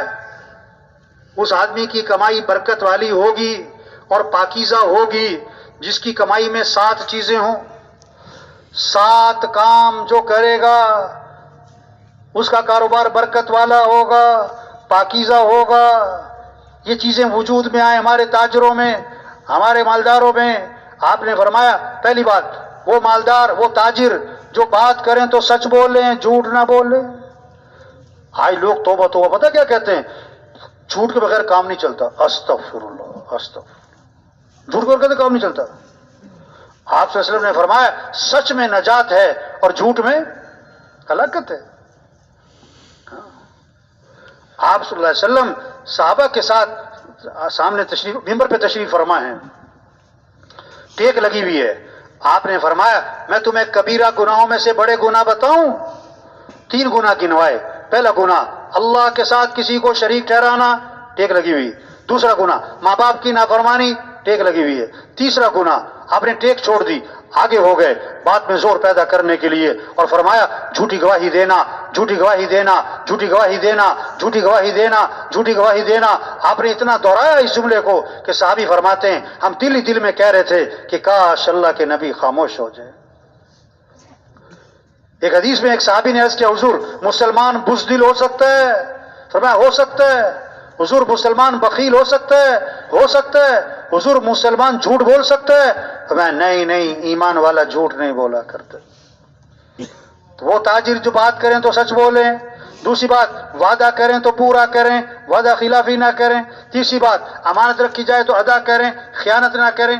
اس آدمی کی کمائی برکت والی ہوگی اور پاکیزہ ہوگی جس کی کمائی میں 7 چیزیں ہوں۔ 7 کام جو کرے گا اس کا کاروبار برکت والا ہوگا، پاکیزہ ہوگا۔ یہ چیزیں وجود میں آئیں ہمارے تاجروں میں، ہمارے مالداروں میں۔ آپ نے فرمایا پہلی بات وہ مالدار، وہ تاجر جو بات کریں تو سچ بول لیں، جھوٹ نہ بول لیں۔ آج لوگ توبہ توبہ پتہ کیا کہتے ہیں؟ جھوٹ کے بغیر کام نہیں چلتا۔ استغفر اللہ، استغفر، جھوٹ کے بغیر کام نہیں چلتا۔ آپ صلی اللہ علیہ وسلم نے فرمایا سچ میں نجات ہے اور جھوٹ میں ہلاکت ہے۔ آپ صلی اللہ علیہ وسلم صحابہ کے ساتھ سامنے ممبر پہ تشریف فرما ہے، ٹیک لگی ہوئی ہے۔ آپ نے فرمایا میں تمہیں کبیرہ گناہوں میں سے بڑے گناہ بتاؤں؟ 3 گناہ گنوائے۔ پہلا گناہ اللہ کے ساتھ کسی کو شریک ٹھہرانا، ٹیک لگی ہوئی۔ دوسرا گناہ ماں باپ کی نافرمانی، ٹیک لگی ہوئی ہے۔ تیسرا گناہ آپ نے ٹیک چھوڑ دی، آگے ہو گئے بات میں زور پیدا کرنے کے لیے، اور فرمایا جھوٹی گواہی دینا، جھوٹی گواہی دینا، جھوٹی گواہی دینا، جھوٹی گواہی دینا، جھوٹی گواہی دینا۔ آپ نے اتنا دہرایا اس جملے کو کہ صحابی فرماتے ہیں ہم دل ہی دل میں کہہ رہے تھے کہ کاش اللہ کے نبی خاموش ہو جائے۔ ایک حدیث میں ایک صحابی نے عرض کیا حضور مسلمان بزدل ہو سکتا ہے؟ فرمایا ہو سکتا ہے۔ حضور مسلمان بخیل ہو سکتا ہے؟ ہو سکتا ہے۔ حضور مسلمان جھوٹ بول سکتا ہے؟ فرمایا نہیں، ایمان والا جھوٹ نہیں بولا کرتا۔ تو وہ تاجر جو بات کریں تو سچ بولیں، دوسری بات وعدہ کریں تو پورا کریں، وعدہ خلافی نہ کریں، تیسری بات امانت رکھی جائے تو ادا کریں، خیانت نہ کریں،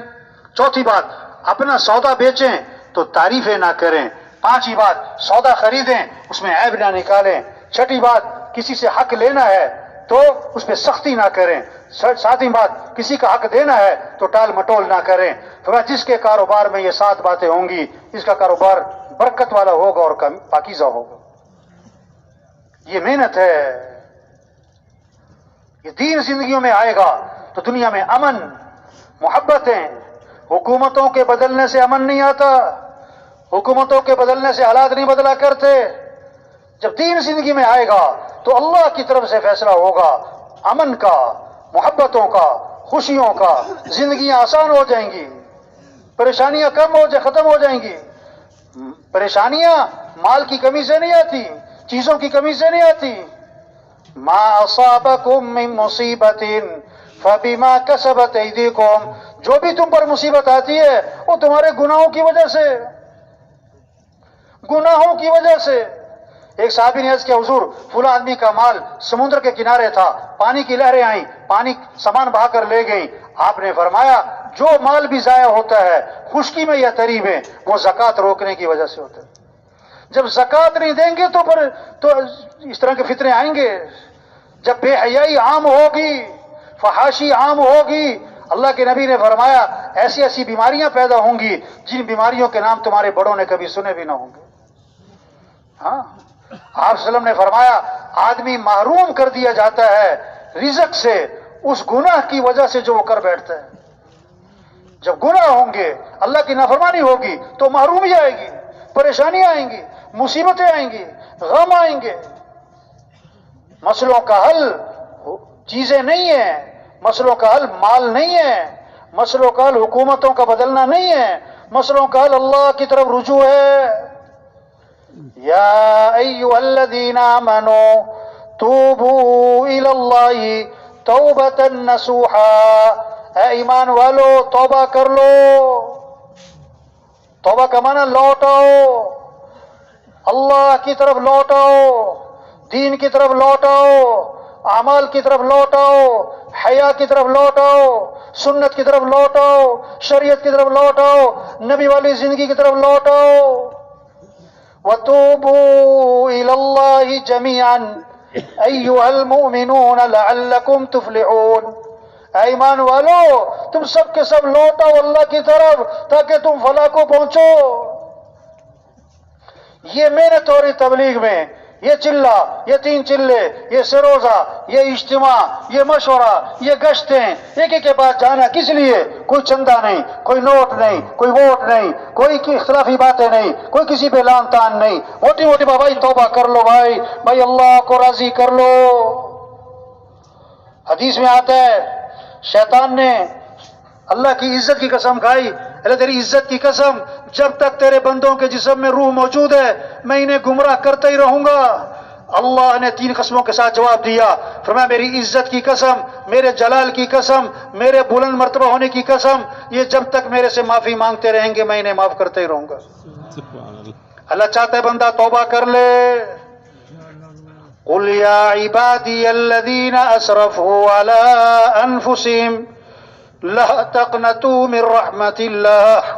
چوتھی بات اپنا سودا بیچیں تو تعریفیں نہ کریں، پانچویں بات سودا خریدیں اس میں عیب نہ نکالیں، چھٹی بات کسی سے حق لینا ہے تو اس پہ سختی نہ کریں، ساتویں بات کسی کا حق دینا ہے تو ٹال مٹول نہ کریں۔ فرمایا جس کے کاروبار میں یہ 7 باتیں ہوں گی اس کا کاروبار برکت والا ہوگا اور پاکیزہ ہوگا. یہ محنت ہے. یہ دین زندگیوں میں آئے گا تو دنیا میں امن محبتیں. حکومتوں کے بدلنے سے امن نہیں آتا, حکومتوں کے بدلنے سے حالات نہیں بدلا کرتے. جب دین زندگی میں آئے گا تو اللہ کی طرف سے فیصلہ ہوگا امن کا, محبتوں کا, خوشیوں کا. زندگیاں آسان ہو جائیں گی, پریشانیاں ختم ہو جائیں گی. پریشانیاں مال کی کمی سے نہیں آتی, چیزوں کی کمی سے نہیں آتی. ما اصابکم من مصیبت فبما کسبت ایدیکم, جو بھی تم پر مصیبت آتی ہے وہ تمہارے گناہوں کی وجہ سے, گناہوں کی وجہ سے. ایک صحابی نے عرض کیا حضور فلاں آدمی کا مال سمندر کے کنارے تھا, پانی کی لہریں آئیں, پانی سامان بہا کر لے گئیں. آپ نے فرمایا جو مال بھی ضائع ہوتا ہے خشکی میں یا تری میں وہ زکوٰۃ روکنے کی وجہ سے ہوتا ہے. جب زکوٰۃ نہیں دیں گے تو اس طرح کے فتنے آئیں گے. جب بے حیائی عام ہوگی, فحاشی عام ہوگی, اللہ کے نبی نے فرمایا ایسی ایسی بیماریاں پیدا ہوں گی جن بیماریوں کے نام تمہارے بڑوں نے کبھی سنے بھی نہ ہوں گے. ہاں, آپ صلی اللہ علیہ وسلم نے فرمایا آدمی محروم کر دیا جاتا ہے رزق سے اس گناہ کی وجہ سے جو وہ کر بیٹھتا ہے. جب گناہ ہوں گے, اللہ کی نافرمانی ہوگی تو محرومی آئے گی, پریشانیاں آئیں گی, مصیبتیں آئیں گی, غم آئیں گے. مسئلوں کا حل چیزیں نہیں ہیں, مسئلوں کا حل مال نہیں ہے, مسئلوں کا حل حکومتوں کا بدلنا نہیں ہے, مسئلوں کا حل اللہ کی طرف رجوع ہے. یا ایھا الذین آمنوا توبوا الی اللہ توبۃ نصوحا, اے ایمان والو توبہ کر لو. توبہ کا معنی لوٹاؤ, اللہ کی طرف لوٹاؤ, دین کی طرف لوٹاؤ, اعمال کی طرف لوٹاؤ, حیا کی طرف لوٹاؤ, سنت کی طرف لوٹاؤ, شریعت کی طرف لوٹاؤ, نبی والی زندگی کی طرف لوٹاؤ. وَتُوبُوا إِلَى اللَّهِ جَمِيعًا أَيُّهَا الْمُؤْمِنُونَ لَعَلَّكُمْ تُفْلِحُونَ. اے ایمان والو تم سب کے سب لوٹاؤ اللہ کی طرف تاکہ تم فلاح کو پہنچو. یہ محنت ہو رہی تبلیغ میں, یہ چلہ, یہ 3 چلے, یہ سروزہ, یہ اجتماع, یہ مشورہ, یہ گشتیں, ایک ایک کے پاس جانا کس لیے؟ کوئی چندہ نہیں, کوئی نوٹ نہیں, کوئی ووٹ نہیں, کوئی اختلافی باتیں نہیں, کوئی کسی پہ لان تان نہیں. موٹی موٹی بھائی توبہ کر لو, بھائی اللہ کو راضی کر لو. حدیث میں آتا ہے شیطان نے اللہ کی عزت کی قسم کھائی, اللہ تیری عزت کی قسم جب تک تیرے بندوں کے جسم میں روح موجود ہے میں انہیں گمراہ کرتا ہی رہوں گا. اللہ نے 3 قسموں کے ساتھ جواب دیا, فرمایا میری عزت کی قسم, میرے جلال کی قسم, میرے بلند مرتبہ ہونے کی قسم, یہ جب تک میرے سے معافی مانگتے رہیں گے میں انہیں معاف کرتا ہی رہوں گا. اللہ چاہتا ہے بندہ توبہ کر لے. قل یا عبادی الذین اسرفوا علی انفسہم لا تقنطوا من رحمت اللہ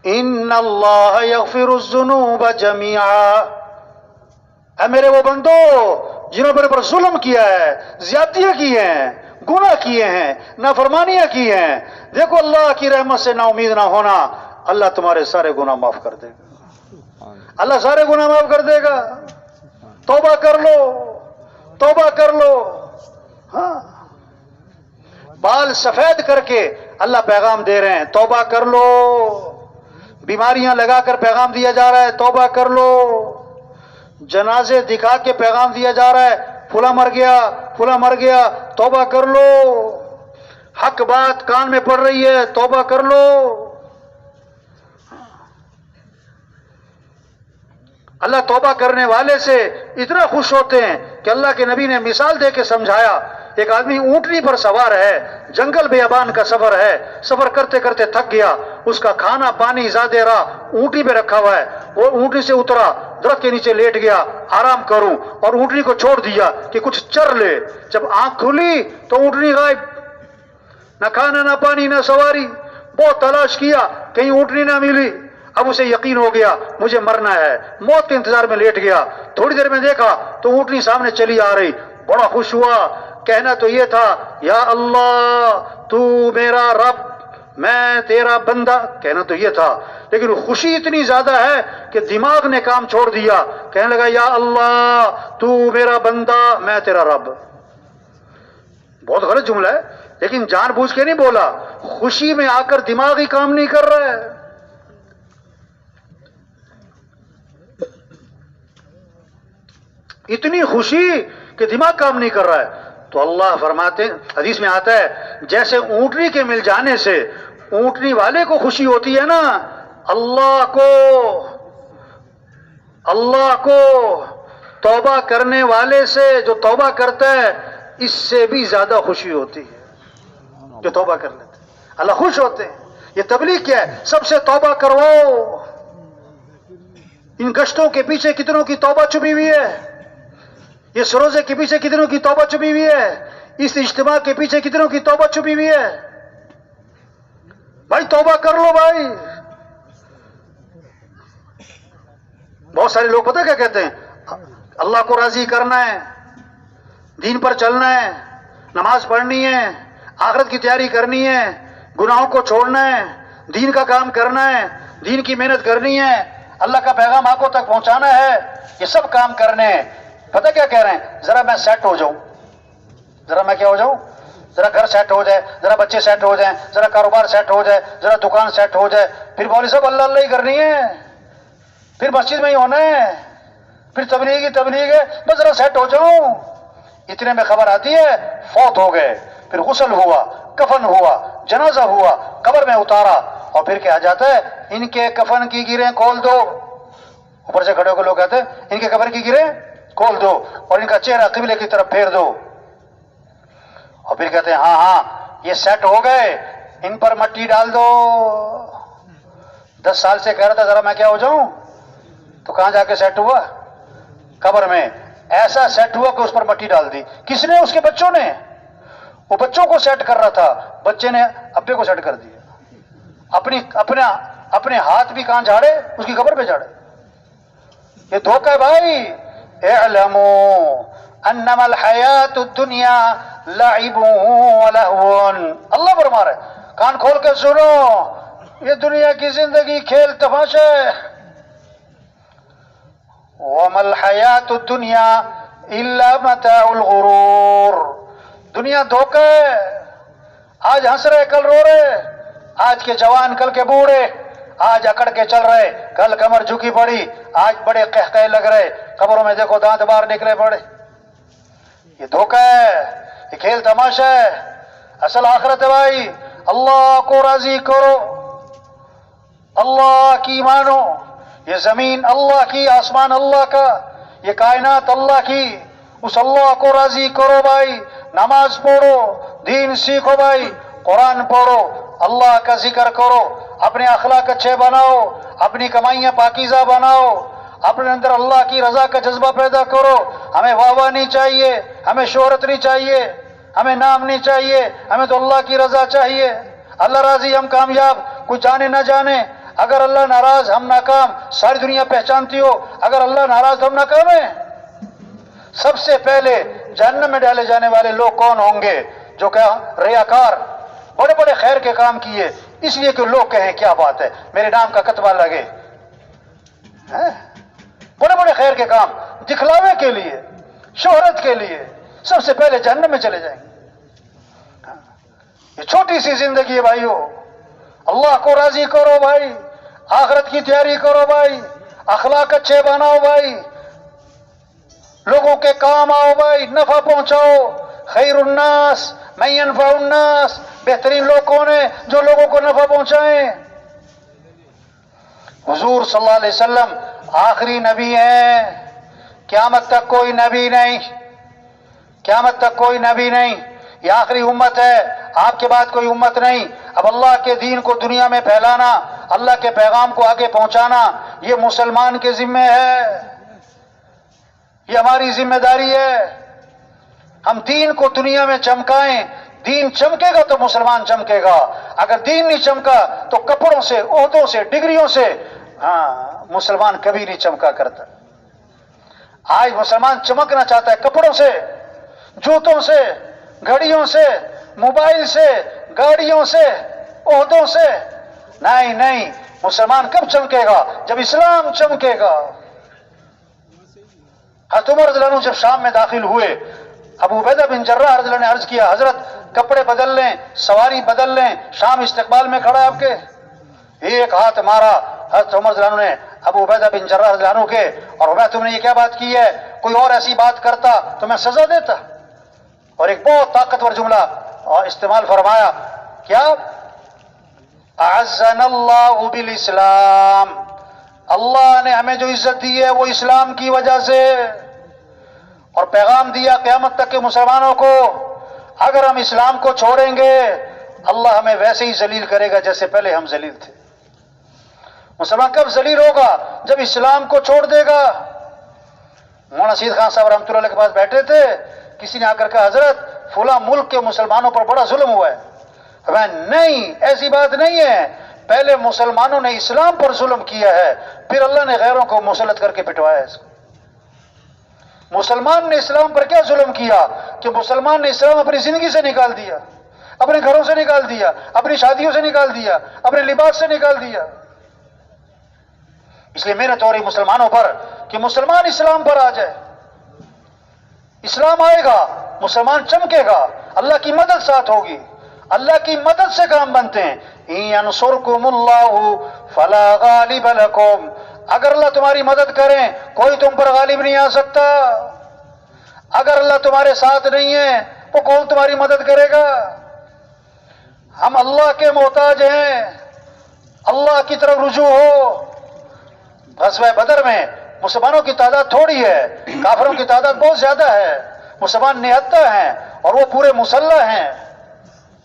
ان اللہ یغفر الذنوب جميعا. اے میرے وہ بندو جنہوں نے میرے پر ظلم کیا ہے, زیادتیاں کی ہیں, گناہ کیے ہیں, نافرمانیاں کی ہیں, دیکھو اللہ کی رحمت سے نا امید نہ ہونا, اللہ تمہارے سارے گناہ معاف کر دے گا. اللہ سارے گناہ معاف کر دے گا. توبہ کر لو, توبہ کر لو. ہاں, بال سفید کر کے اللہ پیغام دے رہے ہیں توبہ کر لو. بیماریاں لگا کر پیغام دیا جا رہا ہے توبہ کر لو. جنازے دکھا کے پیغام دیا جا رہا ہے فلاں مر گیا, فلاں مر گیا, توبہ کر لو. حق بات کان میں پڑ رہی ہے توبہ کر لو. اللہ توبہ کرنے والے سے اتنا خوش ہوتے ہیں کہ اللہ کے نبی نے مثال دے کے سمجھایا. ایک آدمی اونٹنی پر سوار ہے, جنگل بیابان کا سفر ہے, سفر کرتے کرتے تھک گیا, اس کا کھانا پانی زیادہ رہا, اونٹنی پہ رکھا ہوا ہے, وہ اونٹنی سے اترا, درخت کے نیچے لیٹ گیا آرام کروں, اور اونٹنی کو چھوڑ دیا کہ کچھ چر لے. جب آنکھ کھلی تو اونٹنی غائب, نہ کھانا نہ پانی نہ سواری. بہت تلاش کیا کہیں اونٹنی نہ ملی. اب اسے یقین ہو گیا مجھے مرنا ہے, موت کے انتظار میں لیٹ گیا. تھوڑی دیر میں دیکھا تو اونٹنی سامنے چلی آ رہی, بڑا خوش ہوا. کہنا تو یہ تھا یا اللہ تو میرا رب, میں تیرا بندہ، کہنا تو یہ تھا، لیکن خوشی اتنی زیادہ ہے کہ دماغ نے کام چھوڑ دیا، کہنے لگا یا اللہ تو میرا بندہ میں تیرا رب۔ بہت غلط جملہ ہے، لیکن جان بوجھ کے نہیں بولا، خوشی میں آ کر دماغ ہی کام نہیں کر رہا ہے۔ اتنی خوشی کہ دماغ کام نہیں کر رہا ہے، تو اللہ فرماتے، حدیث میں آتا ہے جیسے اونٹنی کے مل جانے سے اونٹنی والے کو خوشی ہوتی ہے نا، اللہ کو توبہ کرنے والے سے، جو توبہ کرتا ہے، اس سے بھی زیادہ خوشی ہوتی ہے جو توبہ کر لیتے ہیں۔ اللہ خوش ہوتے ہیں۔ یہ تبلیغ کیا ہے؟ سب سے توبہ کرواؤ۔ ان گشتوں کے پیچھے کتنوں کی توبہ چھپی ہوئی ہے، یہ سروزے کے پیچھے کتنوں کی توبہ چھپی ہوئی ہے، اس اجتماع کے پیچھے کتنوں کی توبہ چھپی ہوئی ہے۔ بھائی توبہ کر لو بھائی۔ بہت سارے لوگ پتہ کیا کہتے ہیں؟ اللہ کو راضی کرنا ہے، دین پر چلنا ہے، نماز پڑھنی ہے، آخرت کی تیاری کرنی ہے، گناہوں کو چھوڑنا ہے، دین کا کام کرنا ہے، دین کی محنت کرنی ہے، اللہ کا پیغام آنکھوں تک پہنچانا ہے، یہ سب کام کرنے ہیں۔ پتہ کیا کہہ رہے ہیں؟ ذرا میں سیٹ ہو جاؤں، ذرا میں کیا ہو جاؤں، ذرا گھر سیٹ ہو جائے، ذرا بچے سیٹ ہو جائیں، ذرا کاروبار سیٹ ہو جائے، ذرا دکان سیٹ ہو جائے، پھر مولوی صاحب اللہ اللہ ہی کرنی ہے، پھر مسجد میں ہی ہونا ہے، پھر تبلیغ ہے، بس ذرا سیٹ ہو جاؤں۔ اتنے میں خبر آتی ہے فوت ہو گئے، پھر غسل ہوا، کفن ہوا، جنازہ ہوا، قبر میں اتارا، اور پھر کیا جاتا ہے ان کے کفن کی گیریں کھول دو۔ اوپر سے کھڑے ہو کے لوگ کہتے ہیں ان کے کفن کی گیریں کھول دو اور ان کا چہرہ قبلے کی طرف پھیر دو، اور پھر کہتے ہیں ہاں یہ سیٹ ہو گئے، ان پر مٹی ڈال دو۔ 10 سال سے کہہ رہا تھا ذرا میں کیا ہو جاؤں، تو کہاں جا کے سیٹ ہوا؟ قبر میں۔ ایسا سیٹ ہوا کہ اس پر مٹی ڈال دی۔ کس نے؟ اس کے بچوں نے۔ وہ بچوں کو سیٹ کر رہا تھا، بچے نے ابے کو سیٹ کر دیا، اپنے ہاتھ بھی کہاں جھاڑے؟ اس کی قبر پہ جھاڑے۔ یہ دھوکہ ہے بھائی۔ اعلموا انما الحیات الدنیا لعب ولہو، اللہ فرما رہا ہے، کان کھول کے سنو، یہ دنیا کی زندگی کھیل تماشا ہے۔ وما الحیات الدنیا الا متاع الغرور، دنیا دھوکہ ہے۔ آج ہنس رہے کل رو رہے، آج کے جوان کل کے بوڑھے، آج اکڑ کے چل رہے کل کمر جھکی پڑی، آج بڑے قہقہے لگ رہے، قبروں میں دیکھو دانت باہر نکلے پڑے۔ یہ دھوکہ ہے، یہ کھیل تماشا ہے۔ اصل آخرت ہے بھائی، اللہ کو راضی کرو، اللہ کی مانو، یہ زمین اللہ کی، آسمان اللہ کا، یہ کائنات اللہ کی، اس اللہ کو راضی کرو بھائی۔ نماز پڑھو، دین سیکھو بھائی، قرآن پڑھو، اللہ کا ذکر کرو، اپنے اخلاق اچھے بناؤ، اپنی کمائیاں پاکیزہ بناؤ، اپنے اندر اللہ کی رضا کا جذبہ پیدا کرو۔ ہمیں واہ نہیں چاہیے، ہمیں شہرت نہیں چاہیے، ہمیں نام نہیں چاہیے، ہمیں تو اللہ کی رضا چاہیے۔ اللہ راضی ہم کامیاب، کوئی جانے نہ جانے۔ اگر اللہ ناراض ہم ناکام، ساری دنیا پہچانتی ہو، اگر اللہ ناراض تو ہم ناکام ہیں۔ سب سے پہلے جہنم میں ڈالے جانے والے لوگ کون ہوں گے؟ جو کہ ریاکار، بڑے بڑے خیر کے کام کیے اس لیے کہ لوگ کہیں کیا بات ہے میرے نام کا کتبہ لگے، بڑے بڑے خیر کے کام دکھلاوے کے لیے، شہرت کے لیے، سب سے پہلے جہنم میں چلے جائیں گے۔ یہ چھوٹی سی زندگی ہے بھائیو، اللہ کو راضی کرو بھائی، آخرت کی تیاری کرو بھائی، اخلاق اچھے بناؤ بھائی، لوگوں کے کام آؤ بھائی، نفع پہنچاؤ۔ خیر الناس من ينفع الناس، بہترین لوگ کون ہیں؟ جو لوگوں کو نفع پہنچائیں۔ حضور صلی اللہ علیہ وسلم آخری نبی ہیں، قیامت تک کوئی نبی نہیں، قیامت تک کوئی نبی نہیں، یہ آخری امت ہے، آپ کے بعد کوئی امت نہیں۔ اب اللہ کے دین کو دنیا میں پھیلانا، اللہ کے پیغام کو آگے پہنچانا، یہ مسلمان کے ذمہ ہے، یہ ہماری ذمہ داری ہے۔ ہم دین کو دنیا میں چمکائیں، دین چمکے گا تو مسلمان چمکے گا، اگر دین نہیں چمکا تو کپڑوں سے، عہدوں سے، ڈگریوں سے مسلمان کبھی نہیں چمکا کرتا۔ آج مسلمان چمکنا چاہتا ہے کپڑوں سے، جوتوں سے، گھڑیوں سے، موبائل سے، گاڑیوں سے، عہدوں سے. نہیں نہیں، مسلمان کب چمکے گا؟ جب اسلام چمکے گا. حضرت عمر رضی اللہ عنہ جب شام میں داخل ہوئے، ابو عبیدہ بن جراح رضی اللہ عنہ نے عرض کیا، حضرت کپڑے بدل لیں، سواری بدل لیں، شام استقبال میں کھڑا ہے آپ کے. ایک ہاتھ مارا حضرت عمر رضی اللہ عنہ نے ابو عبیدہ بن جراح رضی اللہ عنہ کے، اور فرمایا تم نے یہ کیا بات کی ہے؟ کوئی اور ایسی بات کرتا تو میں سزا دیتا. اور ایک بہت طاقتور جملہ استعمال فرمایا، کیا؟ اعزنا اللہ بالاسلام، اللہ نے ہمیں جو عزت دی ہے وہ اسلام کی وجہ سے. اور پیغام دیا قیامت تک کے مسلمانوں کو، اگر ہم اسلام کو چھوڑیں گے اللہ ہمیں ویسے ہی ذلیل کرے گا جیسے پہلے ہم ذلیل تھے. مسلمان کب ذلیل ہوگا؟ جب اسلام کو چھوڑ دے گا. مولانا سید خان صاحب رحمۃ اللہ علیہ کے پاس بیٹھے تھے، کسی نے آ کر کہا حضرت فلاں ملک کے مسلمانوں پر بڑا ظلم ہوا ہے. نہیں، ایسی بات نہیں ہے، پہلے مسلمانوں نے اسلام پر ظلم کیا ہے، پھر اللہ نے غیروں کو مسلط کر کے پٹوایا اس کو. مسلمان نے اسلام پر کیا ظلم کیا کہ مسلمان نے اسلام اپنی زندگی سے نکال دیا، اپنے گھروں سے نکال دیا، اپنی شادیوں سے نکال دیا، اپنے لباس سے نکال دیا. اس لیے محنت ہو رہی مسلمانوں پر کہ مسلمان اسلام پر آ جائے. اسلام آئے گا، مسلمان چمکے گا، اللہ کی مدد ساتھ ہوگی. اللہ کی مدد سے کام بنتے ہیں. ان ینصرکم اللہ فلا غالب لکم، اگر اللہ تمہاری مدد کریں کوئی تم پر غالب نہیں آ سکتا. اگر اللہ تمہارے ساتھ نہیں ہے وہ کون تمہاری مدد کرے گا؟ ہم اللہ کے محتاج ہیں، اللہ کی طرف رجوع ہو. غزوہ بدر میں مسلمانوں کی تعداد تھوڑی ہے، کافروں کی تعداد بہت زیادہ ہے. مسلمان 79 ہیں اور وہ پورے مسلح ہیں.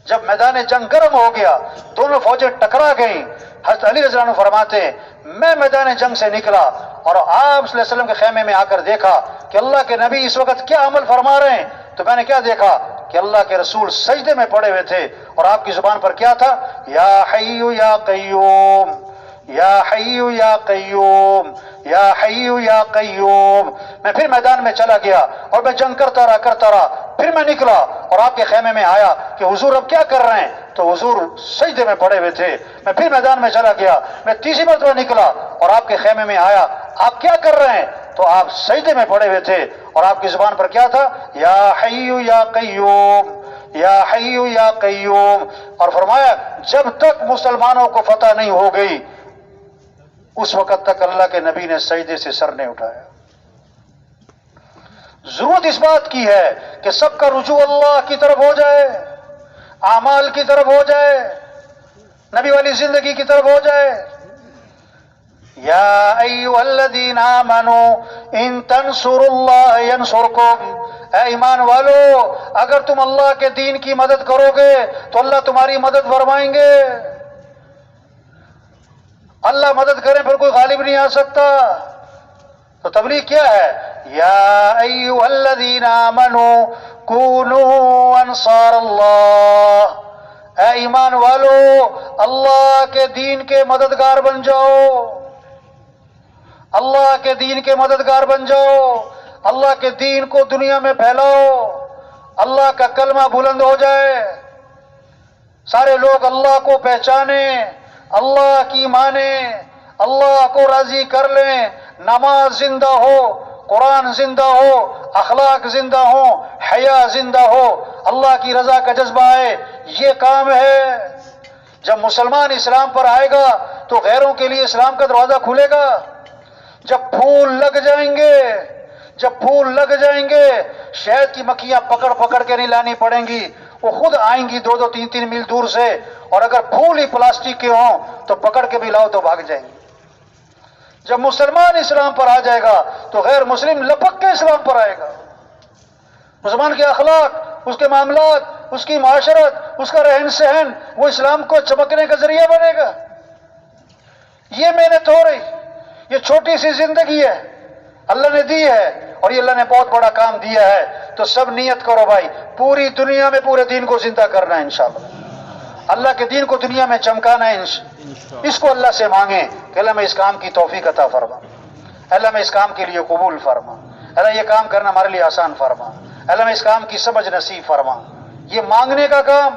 جب میدان جنگ گرم ہو گیا، دونوں فوجیں ٹکرا گئیں، حضرت علی رضی اللہ عنہ فرماتے ہیں میں میدان جنگ سے نکلا اور آپ صلی اللہ علیہ وسلم کے خیمے میں آ کر دیکھا کہ اللہ کے نبی اس وقت کیا عمل فرما رہے ہیں. تو میں نے کیا دیکھا کہ اللہ کے رسول سجدے میں پڑے ہوئے تھے اور آپ کی زبان پر کیا تھا؟ یا حی یا قیوم، یا حی یا قیوم، یا حی یا قیوم. میں پھر میدان میں چلا گیا اور میں جنگ کرتا رہا. پھر میں نکلا اور آپ کے خیمے میں آیا کہ حضور اب کیا کر رہے ہیں؟ تو حضور سجدے میں پڑے ہوئے تھے. میں پھر میدان میں چلا گیا، میں تیسری مرتبہ نکلا اور آپ کے خیمے میں آیا، آپ کیا کر رہے ہیں؟ تو آپ سجدے میں پڑے ہوئے تھے اور آپ کی زبان پر کیا تھا؟ یا حی یا قیوم، یا حی یا قیوم. اور فرمایا جب تک مسلمانوں کو فتح نہیں ہو گئی اس وقت تک اللہ کے نبی نے سجدے سے سر نہیں اٹھایا. ضرورت اس بات کی ہے کہ سب کا رجوع اللہ کی طرف ہو جائے، اعمال کی طرف ہو جائے، نبی والی زندگی کی طرف ہو جائے. یا ایھا الذین آمنوا ان تنصروا اللہ ینصرکم، اے ایمان والو اگر تم اللہ کے دین کی مدد کرو گے تو اللہ تمہاری مدد فرمائیں گے. اللہ مدد کرے پھر کوئی غالب نہیں آ سکتا. تو تبلیغ کیا ہے؟ یا ایھا الذین آمنوا کونوا انصار اللہ، اے ایمان والو اللہ کے دین کے مددگار بن جاؤ، اللہ کے دین کے مددگار بن جاؤ، اللہ کے دین کو دنیا میں پھیلاؤ، اللہ کا کلمہ بلند ہو جائے، سارے لوگ اللہ کو پہچانیں، اللہ کی مانیں، اللہ کو راضی کر لیں. نماز زندہ ہو، قرآن زندہ ہو، اخلاق زندہ ہو، حیا زندہ ہو، اللہ کی رضا کا جذبہ آئے. یہ کام ہے. جب مسلمان اسلام پر آئے گا تو غیروں کے لیے اسلام کا دروازہ کھلے گا. جب پھول لگ جائیں گے، جب پھول لگ جائیں گے، شہد کی مکھیاں پکڑ پکڑ کے نہیں لانی پڑیں گی، وہ خود آئیں گی 2-2 3-3 میل دور سے. اور اگر پھول ہی پلاسٹک کے ہوں تو پکڑ کے بھی لاؤ تو بھاگ جائیں گے. جب مسلمان اسلام پر آ جائے گا تو غیر مسلم لپک کے اسلام پر آئے گا. مسلمان کے اخلاق، اس کے معاملات، اس کی معاشرت، اس کا رہن سہن وہ اسلام کو چمکنے کا ذریعہ بنے گا. یہ محنت ہو رہی، یہ چھوٹی سی زندگی ہے اللہ نے دی ہے اور یہ اللہ نے بہت بڑا کام دیا ہے. تو سب نیت کرو بھائی، پوری دنیا میں پورے دین کو زندہ کرنا ہے انشاءاللہ. اللہ کے دین کو دنیا میں چمکانا ہے. اس کو اللہ سے مانگیں کہ اللہ میں اس کام کی توفیق عطا فرما، اللہ میں اس کام کے لیے قبول فرما، اللہ یہ کام کرنا ہمارے لیے آسان فرما، اللہ میں اس کام کی سمجھ نصیب فرما. یہ مانگنے کا کام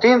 3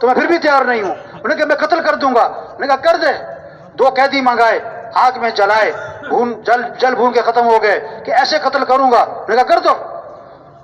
تو میں پھر بھی تیار نہیں ہوں. انہوں نے کہا میں قتل کر دوں گا. انہوں نے کہا کر دے. 2 قیدی منگائے, آگ میں جلائے, جل بھون کے ختم ہو گئے کہ ایسے قتل کروں گا. انہوں نے کہا کر دو.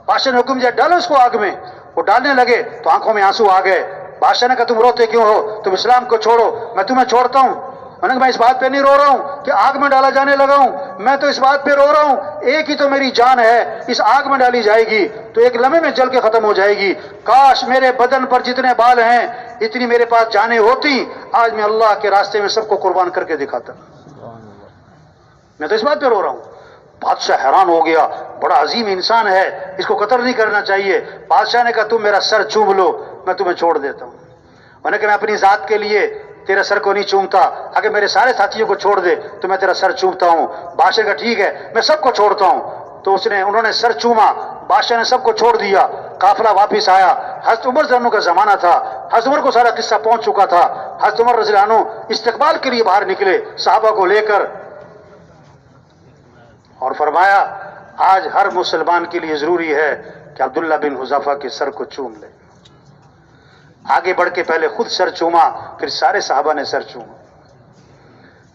بادشاہ نے حکم دیا ڈالو اس کو آگ میں. وہ ڈالنے لگے تو آنکھوں میں آنسو آ گئے. بادشاہ نے کہا تم روتے کیوں ہو, تم اسلام کو چھوڑو, میں تمہیں چھوڑتا ہوں. انہوں نے کہا میں اس بات پہ نہیں رو رہا ہوں کہ آگ میں ڈالا جانے لگا ہوں, میں تو اس بات پہ رو رہا ہوں ایک ہی تو میری جان ہے, اس آگ میں ڈالی جائے گی تو ایک لمحے میں جل کے ختم ہو جائے گی. کاش میرے بدن پر جتنے بال ہیں اتنی میرے پاس جانیں ہوتی, آج میں اللہ کے راستے میں سب کو قربان کر کے دکھاتا. میں تو اس بات پہ رو رہا ہوں. بادشاہ حیران ہو گیا, بڑا عظیم انسان ہے, اس کو قتل نہیں کرنا چاہیے. بادشاہ نے کہا تم میرا سر چوم لو, میں تمہیں چھوڑ دیتا ہوں. میں نے کہا میں اپنی ذات کے لیے تیرا سر کو نہیں چومتا, اگر میرے سارے ساتھیوں کو چھوڑ دے تو میں تیرا سر چومتا ہوں. بادشاہ نے کہا ٹھیک ہے میں سب کو چھوڑتا ہوں. تو انہوں نے سر چوما, بادشاہ نے سب کو چھوڑ دیا. قافلہ واپس آیا. حضرت عمر رضی اللہ عنہ کا زمانہ تھا, حضرت عمر کو سارا قصہ پہنچ چکا تھا. حضرت عمر رضی اللہ عنہ استقبال کے لیے باہر نکلے صحابہ کو لے کر, اور فرمایا آج ہر مسلمان کے لیے ضروری ہے کہ عبداللہ بن حذیفہ کے سر کو چوم لے. آگے بڑھ کے پہلے خود سر چوما, پھر سارے صحابہ نے سر چوما.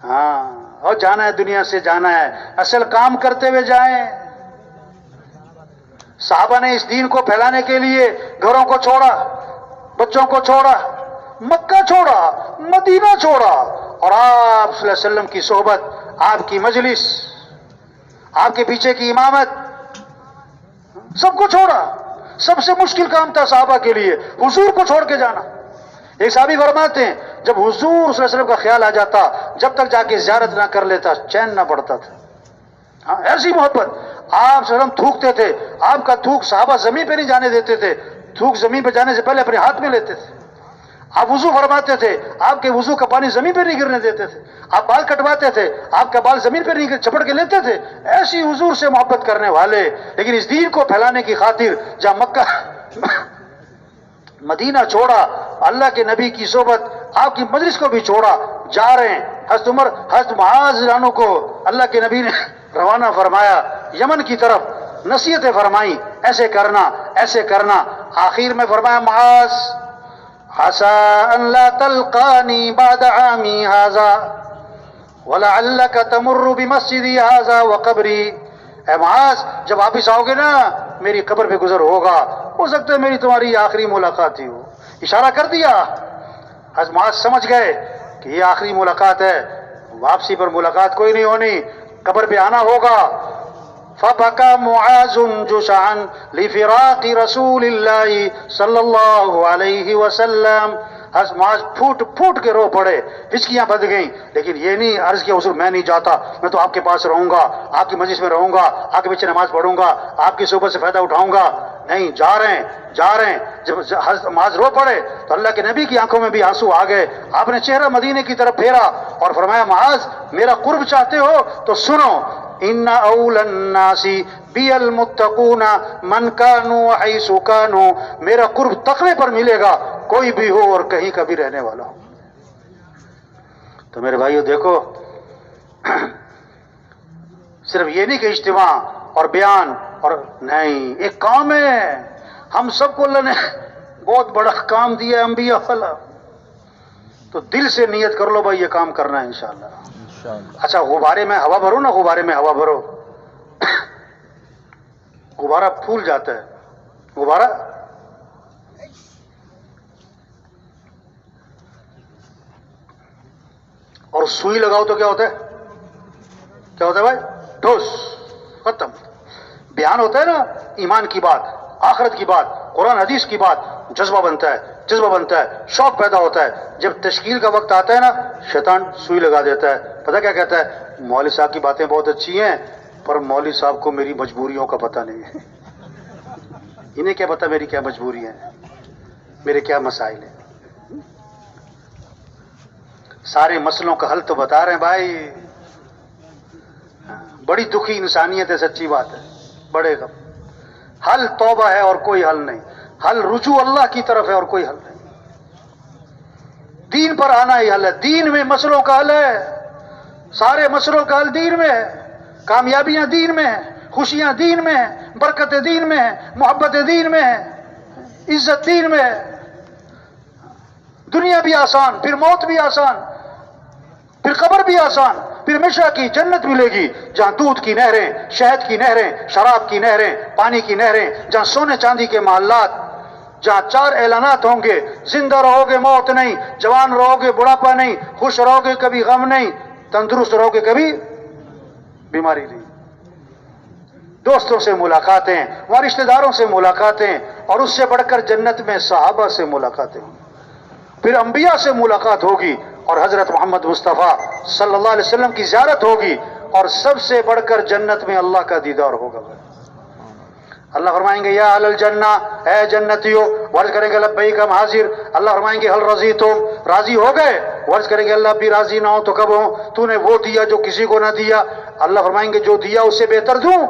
ہاں, اور جانا ہے دنیا سے جانا ہے, اصل کام کرتے ہوئے جائیں. صحابہ نے اس دین کو پھیلانے کے لیے گھروں کو چھوڑا, بچوں کو چھوڑا, مکہ چھوڑا, مدینہ چھوڑا, اور آپ صلی اللہ علیہ وسلم کی صحبت, آپ کی مجلس, آپ کے پیچھے کی امامت, سب کو چھوڑا. سب سے مشکل کام تھا صحابہ کے لیے حضور کو چھوڑ کے جانا. ایک صحابی فرماتے ہیں جب حضور صلی اللہ علیہ وسلم کا خیال آ جاتا, جب تک جا کے زیارت نہ کر لیتا چین نہ پڑتا تھا. ہاں, ایسی محبت. آپ صلی اللہ علیہ وسلم تھوکتے تھے, آپ کا تھوک صحابہ زمین پہ نہیں جانے دیتے تھے, تھوک زمین پہ جانے سے پہلے اپنے ہاتھ میں لیتے تھے. آپ وضو فرماتے تھے, آپ کے وضو کا پانی زمین پہ نہیں گرنے دیتے تھے. آپ بال کٹواتے تھے, آپ کا بال زمین پہ نہیں چپڑ کے لیتے تھے. ایسی حضور سے محبت کرنے والے, لیکن اس دین کو پھیلانے کی خاطر جہاں مکہ مدینہ چھوڑا, اللہ کے نبی کی صحبت, آپ کی مجلس کو بھی چھوڑا, جا رہے ہیں. حضرت معاذ عنہ کو اللہ کے نبی نے روانہ فرمایا یمن کی طرف, نصیحتیں فرمائیں ایسے کرنا ایسے کرنا. آخر میں فرمایا معاذ عسى أن لا تلقاني بعد عامي هذا ولعلك تمر بمسجدي هذا وقبري. اے معاذ جب واپس آؤ گے نا میری قبر پہ گزر ہوگا, ہو سکتا ہے میری تمہاری آخری ملاقات ہی ہو. اشارہ کر دیا. حضرت معاذ سمجھ گئے کہ یہ آخری ملاقات ہے, واپسی پر ملاقات کوئی نہیں ہونی, قبر پہ آنا ہوگا. فبكى معاذ جشعا لفراق رسول اللہ صلی اللہ علیہ وسلم. حضرت معاذ پھوٹ پھوٹ کے رو پڑے, ہچکیاں بندھ گئیں, لیکن یہ نہیں عرض کیا حضور میں نہیں جاتا, میں تو آپ کے پاس رہوں گا, آپ کی مجلس میں رہوں گا, آپ کے پیچھے نماز پڑھوں گا, آپ کی صحبت سے فائدہ اٹھاؤں گا. نہیں, جا رہے ہیں. جب حضرت معاذ رو پڑے تو اللہ کے نبی کی آنکھوں میں بھی آنسو آ گئے. آپ نے چہرہ مدینے کی طرف پھیرا اور فرمایا معاذ میرا قرب چاہتے ہو تو سنو, ان اول الناس بی المتقون من کانوا حیث کانوا. میرا قرب تقوی پر ملے گا, کوئی بھی ہو اور کہیں کا بھی رہنے والا ہو. تو میرے بھائیو دیکھو, صرف یہ نہیں کہ اجتماع اور بیان اور نہیں, ایک کام ہے. ہم سب کو اللہ نے بہت بڑا کام دیا ہے, انبیاء والا. تو دل سے نیت کر لو بھائی یہ کام کرنا ہے انشاءاللہ. اچھا غبارے میں ہوا بھرو نا, غبارے میں ہوا بھرو, غبارہ پھول جاتا ہے. غبارہ اور سوئی لگاؤ تو کیا ہوتا ہے, کیا ہوتا ہے بھائی, ٹھوس, ختم. بیان ہوتا ہے نا, ایمان کی بات, آخرت کی بات, قرآن حدیث کی بات, جذبہ بنتا ہے, شوق پیدا ہوتا ہے. جب تشکیل کا وقت آتا ہے نا, شیطان سوئی لگا دیتا ہے. پتہ کیا کہتا ہے, مولوی صاحب کی باتیں بہت اچھی ہیں پر مولوی صاحب کو میری مجبوریوں کا پتہ نہیں ہے. انہیں کیا پتہ میری کیا مجبوری ہے, میرے کیا مسائل ہیں. سارے مسئلوں کا حل تو بتا رہے ہیں بھائی. بڑی دکھی انسانیت ہے, سچی بات ہے, بڑے غم. حل توبہ ہے اور کوئی حل نہیں, حل رجوع اللہ کی طرف ہے اور کوئی حل نہیں. دین پر آنا ہی حل ہے. دین میں مسئلوں کا حل ہے, سارے مسئلوں کا حل دین میں ہے. کامیابیاں دین میں ہیں, خوشیاں دین میں ہیں, برکتیں دین میں ہیں, محبت دین میں ہے, عزت دین میں ہے. دنیا بھی آسان، پھر موت بھی آسان، پھر قبر بھی آسان، پھر ہمیشہ کی جنت ملے گی جہاں دودھ کی نہریں، شہد کی نہریں، شراب کی نہریں، پانی کی نہریں، جہاں سونے چاندی کے محلات، جہاں 4 اعلانات ہوں گے: زندہ رہو گے موت نہیں، جوان رہو گے بڑھاپا نہیں، خوش رہو گے کبھی غم نہیں، تندرست رہو گے کبھی بیماری نہیں، دوستوں سے ملاقاتیں، وہاں رشتہ داروں سے ملاقاتیں، اور اس سے بڑھ کر جنت میں صحابہ سے ملاقاتیں، پھر انبیاء سے ملاقات ہوگی، اور حضرت محمد مصطفیٰ صلی اللہ علیہ وسلم کی زیارت ہوگی، اور سب سے بڑھ کر جنت میں اللہ کا دیدار ہوگا۔ اللہ فرمائیں گے: یا اہل الجنہ، اے جنتیوں، عرض کریں گے لبیک ہم حاضر۔ اللہ فرمائیں گے: حل رضیتم، راضی ہو گئے؟ عرض کریں گے اللہ بھی راضی نہ ہو تو کب ہوں، تو نے وہ دیا جو کسی کو نہ دیا۔ اللہ فرمائیں گے: جو دیا اس سے بہتر دوں؟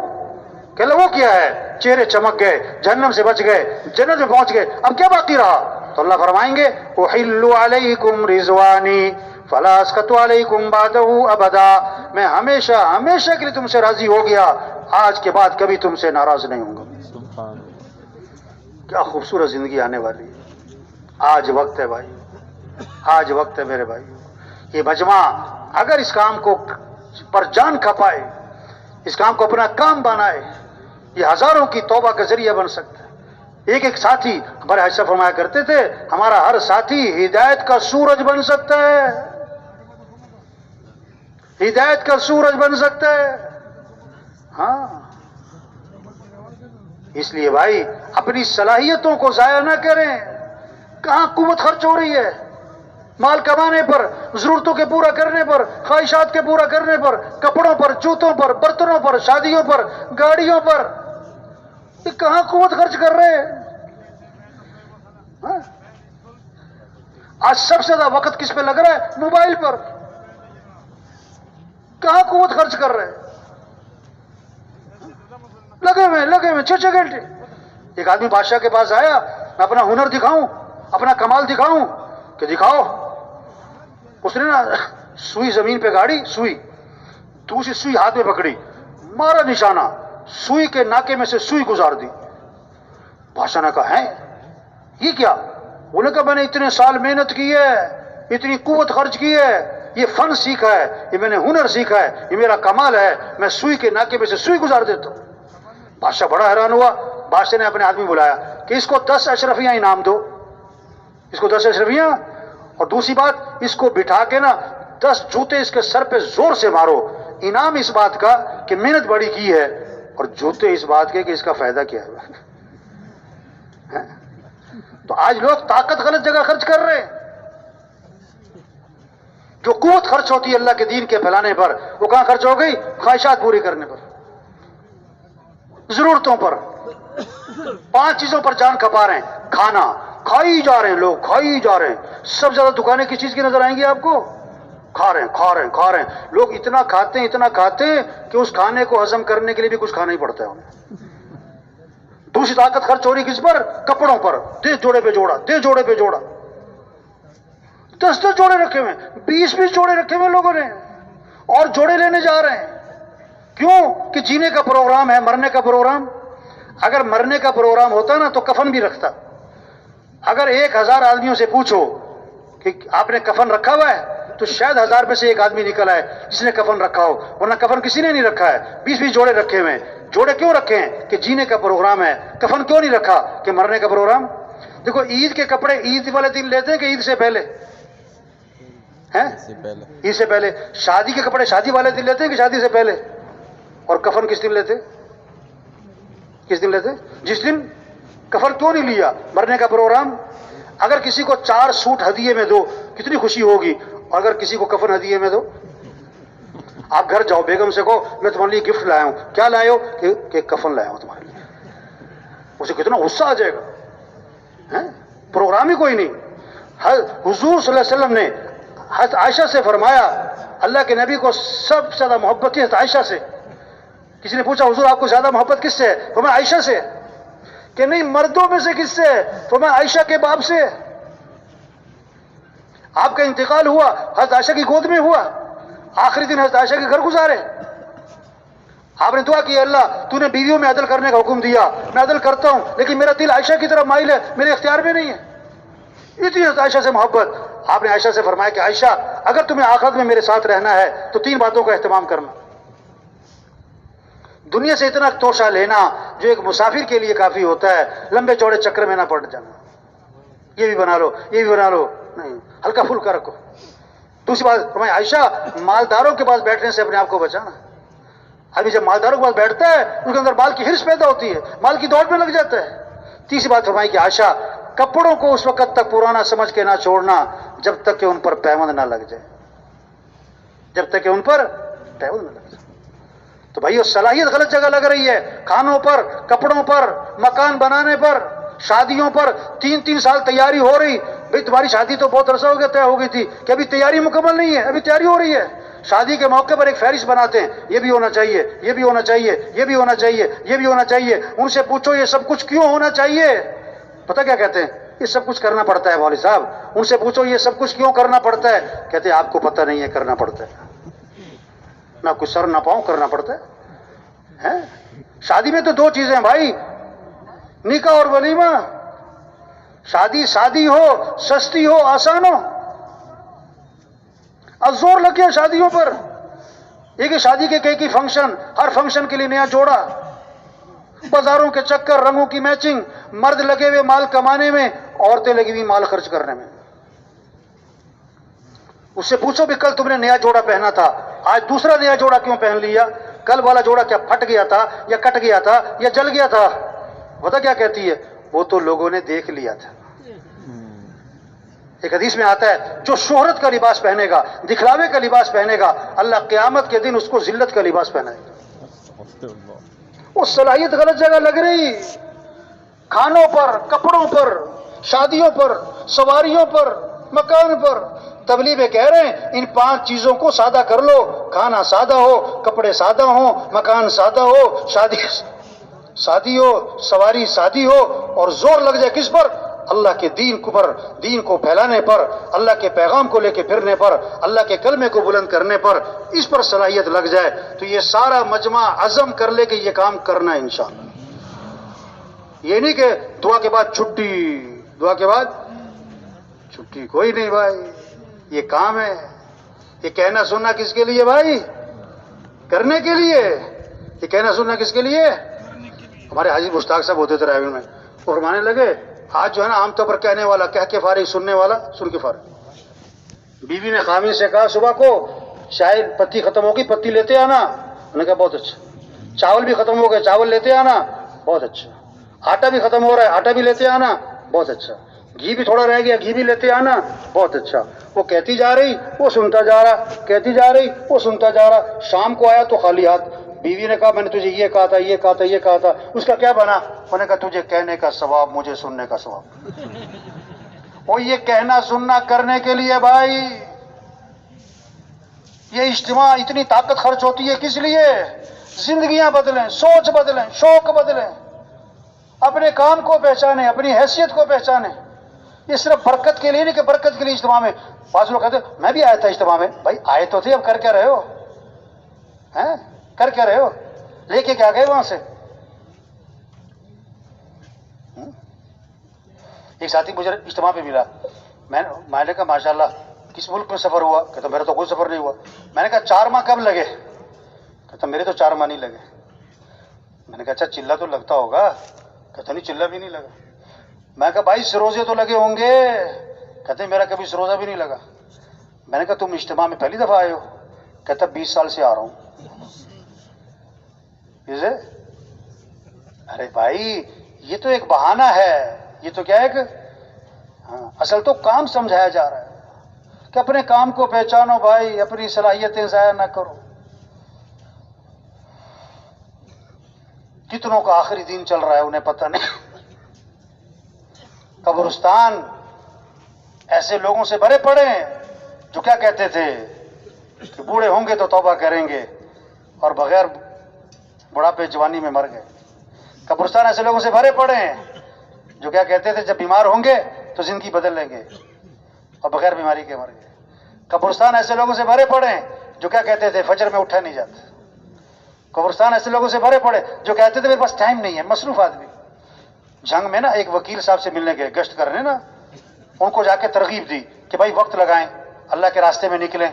کہ اللہ وہ کیا ہے؟ چہرے چمک گئے، جہنم سے بچ گئے، جنت میں پہنچ گئے، اب کیا باقی رہا؟ تو اللہ فرمائیں گے: احل علیکم رضوانی فلا اسقط علیکم بعدہ ابدا، میں ہمیشہ ہمیشہ کے لیے تم سے راضی ہو گیا، آج کے بعد کبھی تم سے ناراض نہیں ہوں گا۔ کیا خوبصورت زندگی آنے والی ہے۔ آج وقت ہے بھائی، آج وقت ہے میرے بھائی۔ یہ مجمع اگر اس کام کو پر جان کھپائے، اس کام کو اپنا کام بنائے، یہ ہزاروں کی توبہ کا ذریعہ بن سکتا ہے۔ ایک ایک ساتھی ہمارے حضرت فرمایا کرتے تھے، ہمارا ہر ساتھی ہدایت کا سورج بن سکتا ہے، ہدایت کا سورج بن سکتا ہے۔ ہاں، اس لیے بھائی اپنی صلاحیتوں کو ضائع نہ کریں۔ کہاں قوت خرچ ہو رہی ہے؟ مال کمانے پر، ضرورتوں کے پورا کرنے پر، خواہشات کے پورا کرنے پر، کپڑوں پر، جوتوں پر، برتنوں پر، شادیوں پر، گاڑیوں پر، یہ کہاں قوت خرچ کر رہے ہیں؟ آج سب سے زیادہ وقت کس پہ لگ رہا ہے؟ موبائل پر۔ کہاں قوت خرچ کر رہے ہیں؟ لگے ہوئے 6 گھنٹے۔ ایک آدمی بادشاہ کے پاس آیا، میں اپنا ہنر دکھاؤں، اپنا کمال دکھاؤں، کہ دکھاؤ۔ اس نے نا سوئی زمین پہ گاڑی، سوئی، دوسری سوئی ہاتھ میں پکڑی، مارا نشانہ، سوئی کے ناکے میں سے سوئی گزار دی۔ بادشاہ نے کہا: ہے یہ کیا؟ انہوں نے کہا: میں نے اتنے سال محنت کی ہے، اتنی قوت خرچ کی ہے، یہ فن سیکھا ہے، یہ میں نے ہنر سیکھا ہے، یہ میرا کمال ہے، میں سوئی کے ناکے میں سے سوئی گزار دیتا ہوں۔ بادشاہ بڑا حیران ہوا۔ بادشاہ نے اپنے آدمی بلایا کہ اس کو 10 اشرفیاں انعام دو، اس کو 10 اشرفیاں، اور دوسری بات، اس کو بٹھا کے نا 10 جوتے اس کے سر پہ زور سے مارو، انعام اس بات کا کہ محنت بڑی کی ہے، اور جوتے اس بات کے کہ اس کا فائدہ کیا ہے۔ تو آج لوگ طاقت غلط جگہ خرچ کر رہے ہیں۔ جو قوت خرچ ہوتی ہے اللہ کے دین کے پھیلانے پر، وہ کہاں خرچ ہو گئی؟ خواہشات پوری کرنے پر، ضرورتوں پر۔ 5 چیزوں پر جان کھپا رہے ہیں۔ کھانا کھائی جا رہے ہیں، لوگ کھائی جا رہے ہیں۔ سب سے زیادہ دکانیں کس چیز کی نظر آئیں گی آپ کو؟ کھا رہے ہیں۔ لوگ اتنا کھاتے ہیں کہ اس کھانے کو ہضم کرنے کے لیے بھی کچھ کھانا ہی پڑتا ہے انہیں۔ دوسری طاقت خرچ ہو رہی کس پر؟ کپڑوں پر۔ دے جوڑے پہ جوڑا، دے جوڑے پہ جوڑا، 10 جوڑے رکھے ہوئے، 20 جوڑے رکھے ہوئے لوگوں نے، اور جوڑے لینے جا رہے ہیں۔ کیوں؟ کہ جینے کا پروگرام ہے، مرنے کا پروگرام۔ اگر مرنے کا پروگرام ہوتا نا تو کفن بھی رکھتا۔ اگر 1000 آدمیوں سے پوچھو کہ آپ نے کفن رکھا ہوا ہے، تو شاید 1000 میں سے ایک آدمی نکل آئے جس نے کفن رکھا ہو، ورنہ کفن کسی نے نہیں رکھا ہے۔ 20 جوڑے رکھے ہوئے ہیں۔ جوڑے کیوں رکھے ہیں؟ کہ جینے کا پروگرام ہے۔ کفن کیوں نہیں رکھا؟ کہ مرنے کا پروگرام۔ دیکھو، عید کے کپڑے عید والے دن لیتے ہیں کہ عید سے پہلے؟ عید سے پہلے۔ شادی کے کپڑے شادی والے دن لیتے ہیں کہ شادی سے پہلے؟ اور کفن کس دن لیتے؟ کس دن لیتے؟ جس دن۔ کفن کیوں نہیں لیا؟ مرنے کا پروگرام۔ اگر کسی کو 4 سوٹ ہدیے میں دو کتنی خوشی ہوگی، اور اگر کسی کو کفن ہدیے میں دو، آپ گھر جاؤ، بیگم سے کہو میں تمہارے لیے گفٹ لایا ہوں، کیا لائے ہو؟ کہ کفن لایا ہوں تمہارے لیے۔ اسے کتنا غصہ آ جائے گا۔ پروگرام ہی کوئی نہیں۔ حضور صلی اللہ علیہ وسلم نے حضرت عائشہ سے فرمایا، اللہ کے نبی کو سب سے زیادہ محبت تھی حضرت عائشہ سے۔ کسی نے پوچھا حضور آپ کو زیادہ محبت کس سے ہے؟ فرمایا عائشہ سے۔ کہ نہیں، مردوں میں سے کس سے ہے؟ فرمایا عائشہ کے باپ سے۔ آپ کا انتقال ہوا، حضرت عائشہ کی گود میں ہوا، آخری دن حضرت عائشہ کے گھر گزارے۔ آپ نے دعا کی، اللہ تو نے بیویوں میں عدل کرنے کا حکم دیا، میں عدل کرتا ہوں، لیکن میرا دل عائشہ کی طرف مائل ہے، میرے اختیار میں نہیں ہے۔ اتنی عائشہ سے محبت. آپ نے عائشہ سے فرمایا کہ عائشہ اگر تمہیں آخرت میں میرے ساتھ رہنا ہے تو 3 باتوں کا اہتمام کرنا. دنیا سے اتنا توشہ لینا جو ایک مسافر کے لیے کافی ہوتا ہے، لمبے چوڑے چکر میں نہ پڑ جانا. یہ بھی بنا لو، یہ بھی بنا لو، نہیں، ہلکا پھلکا رکھو. دوسری بات فرمایا عائشہ مالداروں کے پاس بیٹھنے سے اپنے آپ کو بچانا. ابھی جب مالداروں کے پاس بیٹھتا ہے اس کے اندر مال کی ہرس پیدا ہوتی ہے، مال کی دوڑ میں لگ جاتا ہے. تیسری بات فرمائی کہ عائشہ کپڑوں کو اس وقت تک پرانا سمجھ کے نہ چھوڑنا جب تک کہ ان پر پیوند نہ لگ جائے، جب تک کہ ان پر پیوند نہ لگ جائے. تو بھائی صلاحیت غلط جگہ لگ رہی ہے. کھانوں پر، کپڑوں پر، مکان بنانے پر، شادیوں پر 3 سال تیاری ہو رہی. بھائی تمہاری شادی تو بہت عرصہ ہو گیا طے ہو گئی تھی کہ ابھی تیاری مکمل نہیں ہے، ابھی تیاری ہو رہی ہے. شادی کے موقع پر ایک فہرست بناتے ہیں، یہ بھی ہونا چاہیے، یہ بھی ہونا چاہیے، یہ بھی ہونا چاہیے، یہ بھی ہونا چاہیے. ان سے پوچھو یہ سب کچھ کیوں ہونا چاہیے؟ پتہ کیا کہتے ہیں؟ یہ سب کچھ کرنا پڑتا ہے مولوی صاحب. ان سے پوچھو یہ سب کچھ کیوں کرنا پڑتا ہے؟ کہتے ہیں آپ کو پتہ نہیں ہے کرنا پڑتا ہے. نہ کچھ سر نہ پاؤں کرنا پڑتا ہے. شادی میں تو 2 چیزیں ہیں بھائی، نکاح اور ولیمہ. شادی ہو، سستی ہو، آسان ہو. اب زور لگ گیا شادیوں پر. ایک شادی کے کئی فنکشن، ہر فنکشن کے لیے نیا جوڑا، بازاروں کے چکر، رنگوں کی میچنگ، مرد لگے ہوئے مال کمانے میں، عورتیں لگی ہوئی مال خرچ کرنے میں. اس سے پوچھو بھی کل تم نے نیا جوڑا پہنا تھا، آج دوسرا نیا جوڑا کیوں پہن لیا؟ کل والا جوڑا کیا پھٹ گیا تھا یا کٹ گیا تھا یا جل گیا تھا؟ پتہ کیا کہتی ہے؟ وہ تو لوگوں نے دیکھ لیا تھا. ایک حدیث میں آتا ہے جو شہرت کا لباس پہنے گا، دکھلاوے کا لباس پہنے گا، اللہ قیامت کے دن اس کو ذلت کا لباس پہنائے گا. وہ صلاحیت غلط جگہ لگ رہی. کھانوں پر، کپڑوں پر، شادیوں پر، سواریوں پر، مکان پر. تبلیغ میں کہہ رہے ہیں ان 5 چیزوں کو سادہ کر لو. کھانا سادہ ہو، کپڑے سادہ ہو، مکان سادہ ہو، شادی ہو، سواری سادی ہو، اور زور لگ جائے کس پر؟ اللہ کے دین کو پھیلانے پر، اللہ کے پیغام کو لے کے پھرنے پر، اللہ کے کلمے کو بلند کرنے پر. اس پر صلاحیت لگ جائے تو یہ سارا مجمع عزم کر لے کہ یہ کام کرنا ہے انشاءاللہ. یہ نہیں کہ دعا کے بعد چھٹی، دعا کے بعد چھٹی. کوئی نہیں بھائی، یہ کام ہے. یہ کہنا سننا کس کے لیے بھائی؟ کرنے کے لیے. یہ کہنا سننا کس کے لیے؟ ہمارے حاجی مشتاق صاحب ہوتے تھے رائے میں، وہ فرمانے لگے آج جو ہے نا عام طور پر کہنے والا کہہ کے فارغ، سننے والا سن کے فارغ. بیوی نے خامن سے کہا صبح کو چائے پتی ختم ہوگی، پتی لیتے آنا. انہوں نے کہا بہت اچھا. چاول بھی ختم ہو گئے، چاول لیتے آنا. بہت اچھا. آٹا بھی ختم ہو رہا ہے، آٹا بھی لیتے آنا. بہت اچھا. گھی بھی تھوڑا رہ گیا، گھی بھی لیتے آنا. بہت اچھا. وہ کہتی جا رہی، وہ سنتا جا رہا، کہتی جا رہی، وہ سنتا جا رہا. شام کو آیا تو خالی ہاتھ. بیوی نے کہا میں نے تجھے یہ کہا تھا، یہ کہا تھا، یہ کہا تھا. اس کا کیا بنا؟ انہوں نے کہا تجھے کہنے کا ثواب، مجھے سننے کا ثواب. وہ یہ کہنا سننا کرنے کے لیے بھائی. یہ اجتماع اتنی طاقت خرچ ہوتی ہے کس لیے؟ زندگیاں بدلیں، سوچ بدلیں، شوق بدلیں، اپنے کام کو پہچانیں، اپنی حیثیت کو پہچانیں. یہ صرف برکت کے لیے نہیں کہ برکت کے لیے اجتماع میں. بعض لوگ کہتے ہیں میں بھی آیا تھا اجتماع میں. بھائی آئے تو تھے، اب کر کیا رہے ہو؟ کر کیا رہے ہو؟ لے کے کیا گئے وہاں سے؟ ایک ساتھی مجھے اجتماع پہ ملا. میں نے کہا ماشاءاللہ کس ملک میں سفر ہوا؟ کہتا میرا تو کوئی سفر نہیں ہوا. میں نے کہا 4 ماہ کب لگے؟ کہتا میرے تو 4 ماہ نہیں لگے. میں نے کہا اچھا چلہ تو لگتا ہوگا؟ کہتا نہیں چلہ بھی نہیں لگا. میں نے کہا 22 روزے تو لگے ہوں گے. کہتے میرا کبھی روزہ بھی نہیں لگا. میں نے کہا تم اجتماع میں پہلی دفعہ آئے ہو؟ کہتا 20 سال سے آ رہا ہوں. ارے بھائی یہ تو ایک بہانہ ہے. یہ تو کیا ہے کہ اصل تو کام سمجھایا جا رہا ہے کہ اپنے کام کو پہچانو بھائی، اپنی صلاحیتیں ضائع نہ کرو. کتنوں کا آخری دن چل رہا ہے انہیں پتہ نہیں. قبرستان ایسے لوگوں سے بھرے پڑے ہیں جو کیا کہتے تھے کہ بوڑھے ہوں گے تو توبہ کریں گے، اور بغیر بڑھاپے جوانی میں مر گئے. قبرستان ایسے لوگوں سے بھرے پڑے ہیں جو کیا کہتے تھے جب بیمار ہوں گے تو زندگی بدل لیں گے، اور بغیر بیماری کے مر گئے. قبرستان ایسے لوگوں سے بھرے پڑے ہیں جو کیا کہتے تھے فجر میں اٹھا نہیں جاتا. قبرستان ایسے لوگوں سے بھرے پڑے جو کہتے تھے میرے پاس ٹائم نہیں ہے، مصروف آدمی. جنگ میں نا ایک وکیل صاحب سے ملنے گئے، گشت کرنے نا. ان کو جا کے ترغیب دی کہ بھائی وقت لگائیں، اللہ کے راستے میں نکلیں.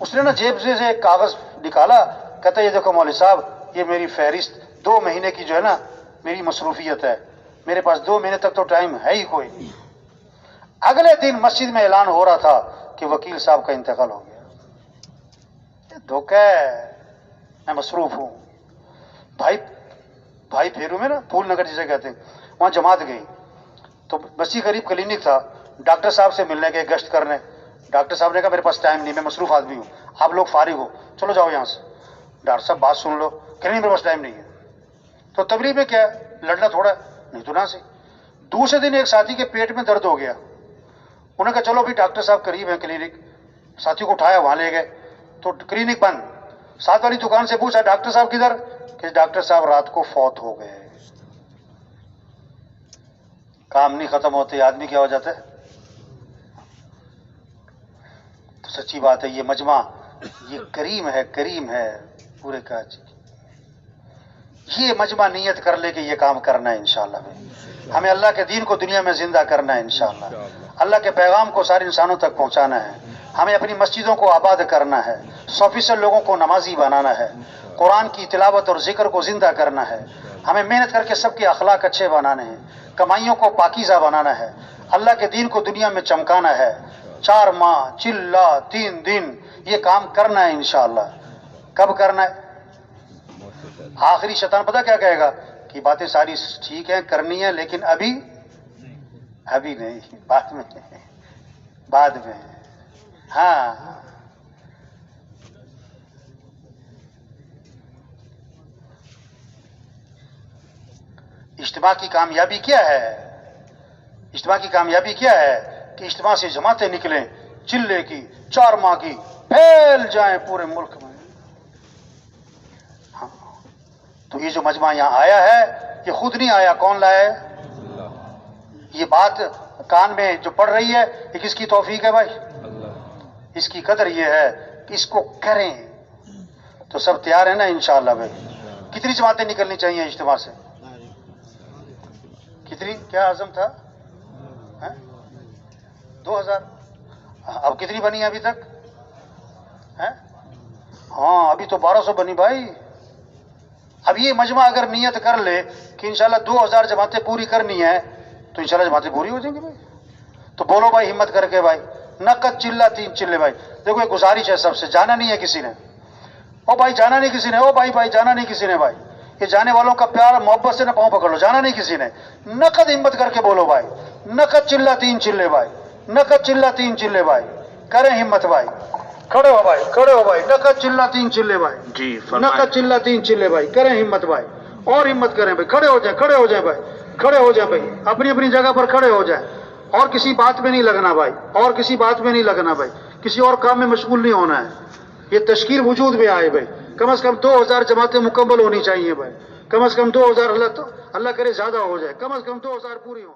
اس نے نا جیب سے ایک کاغذ نکالا، کہتا یہ دیکھو مولوی صاحب، یہ میری فہرست 2 مہینے کی جو ہے نا میری مصروفیت ہے، میرے پاس 2 مہینے تک تو ٹائم ہے ہی کوئی نہیں. اگلے دن مسجد میں اعلان ہو رہا تھا کہ وکیل صاحب کا انتقال ہو گیا. یہ دھوکہ ہے، میں مصروف ہوں. بھائی پھیرو میں نا پھول نگر جسے کہتے ہیں، وہاں جماعت گئی تو بسی قریب کلینک تھا، ڈاکٹر صاحب سے ملنے کے گشت کرنے. ڈاکٹر صاحب نے کہا میرے پاس ٹائم نہیں، میں مصروف آدمی ہوں، آپ لوگ فارغ ہو، چلو جاؤ یہاں سے. ڈاکٹر صاحب بات سن لو، کہ نہیں میرے پاس ٹائم نہیں ہے. تو تبلیغ میں کیا ہے، لڑنا تھوڑا نہیں تو نہ سے. دوسرے دن ایک ساتھی کے پیٹ میں درد ہو گیا، انہوں نے کہا چلو بھی ڈاکٹر صاحب قریب ہیں کلینک. ساتھی کو اٹھایا وہاں لے گئے تو کلینک بند. ساتھ والی دکان سے پوچھا ڈاکٹر صاحب کدھر، کہ ڈاکٹر صاحب رات کو فوت ہو گئے. کام نہیں ختم ہوتے آدمی کیا ہو جاتا ہے. تو سچی بات ہے، یہ مجمع یہ کریم ہے پورے کراچی کی. یہ مجمع نیت کر لے کہ یہ کام کرنا ہے انشاءاللہ. ہمیں اللہ کے دین کو دنیا میں زندہ کرنا ہے انشاءاللہ. اللہ کے پیغام کو سارے انسانوں تک پہنچانا ہے. ہمیں اپنی مسجدوں کو آباد کرنا ہے، 100% لوگوں کو نمازی بنانا ہے، قرآن کی تلاوت اور ذکر کو زندہ کرنا ہے. ہمیں محنت کر کے سب کے اخلاق اچھے بنانے ہیں، کمائیوں کو پاکیزہ بنانا ہے، اللہ کے دین کو دنیا میں چمکانا ہے. 4 ماہ چلا 3 دن یہ کام کرنا ہے انشاءاللہ. کب کرنا ہے؟ آخری شیطان پتہ کیا کہے گا کہ باتیں ساری ٹھیک ہیں کرنی ہے لیکن ابھی نہیں، بعد میں. ہاں اجتماع کی کامیابی کیا ہے؟ اجتماع کی کامیابی کیا ہے کہ اجتماع سے جماعتیں نکلیں، چلے کی 4 ماہ کی پھیل جائیں پورے ملک میں. ہاں تو یہ جو مجمع یہاں آیا ہے یہ خود نہیں آیا، کون لایا ہے؟ یہ بات کان میں جو پڑ رہی ہے یہ کس کی توفیق ہے بھائی؟ اس کی قدر یہ ہے کہ اس کو کریں. تو سب تیار ہیں نا انشاءاللہ بھائی؟ کتنی جماعتیں نکلنی چاہیے اجتماع سے؟ کتنی؟ کیا عزم تھا؟ 2000. اب کتنی بنی ابھی تک؟ ہاں ابھی تو 1200 بنی بھائی. اب یہ مجمع اگر نیت کر لے کہ انشاءاللہ 2000 جماعتیں پوری کرنی ہے تو انشاءاللہ جماعتیں پوری ہو جائیں گی بھائی. تو بولو بھائی ہمت کر کے بھائی، نقد چلہ 3 چلے بھائی. دیکھو یہ گزارش ہے سب سے، جانا نہیں ہے کسی نے. او بھائی جانا نہیں کسی نے، او بھائی جانا نہیں کسی نے بھائی. یہ جانے والوں کا پیار محبت سے نہ پاؤں پکڑ لو، جانا نہیں کسی نے. نقد ہمت کر کے بولو بھائی، نقد چلہ 3 چلے بھائی، نقد چلہ 3 چلے بھائی. کریں ہمت بھائی، کھڑے ہو بھائی، کھڑے ہو بھائی. نقد چلہ 3 چلے بھائی، جی نقد چلہ 3 چلے بھائی. کریں ہمت بھائی، اور ہمت کریں بھائی. کھڑے ہو جائیں بھائی، کھڑے ہو جائیں بھائی، اپنی اپنی جگہ پر کھڑے ہو جائیں. اور کسی بات میں نہیں لگنا بھائی، اور کسی بات میں نہیں لگنا بھائی، کسی اور کام میں مشغول نہیں ہونا ہے. یہ تشکیل وجود میں آئے بھائی. کم از کم 2000 جماعتیں مکمل ہونی چاہیے بھائی. کم از کم 2000، اللہ کرے زیادہ ہو جائے، کم از کم 2000 پوری ہوں.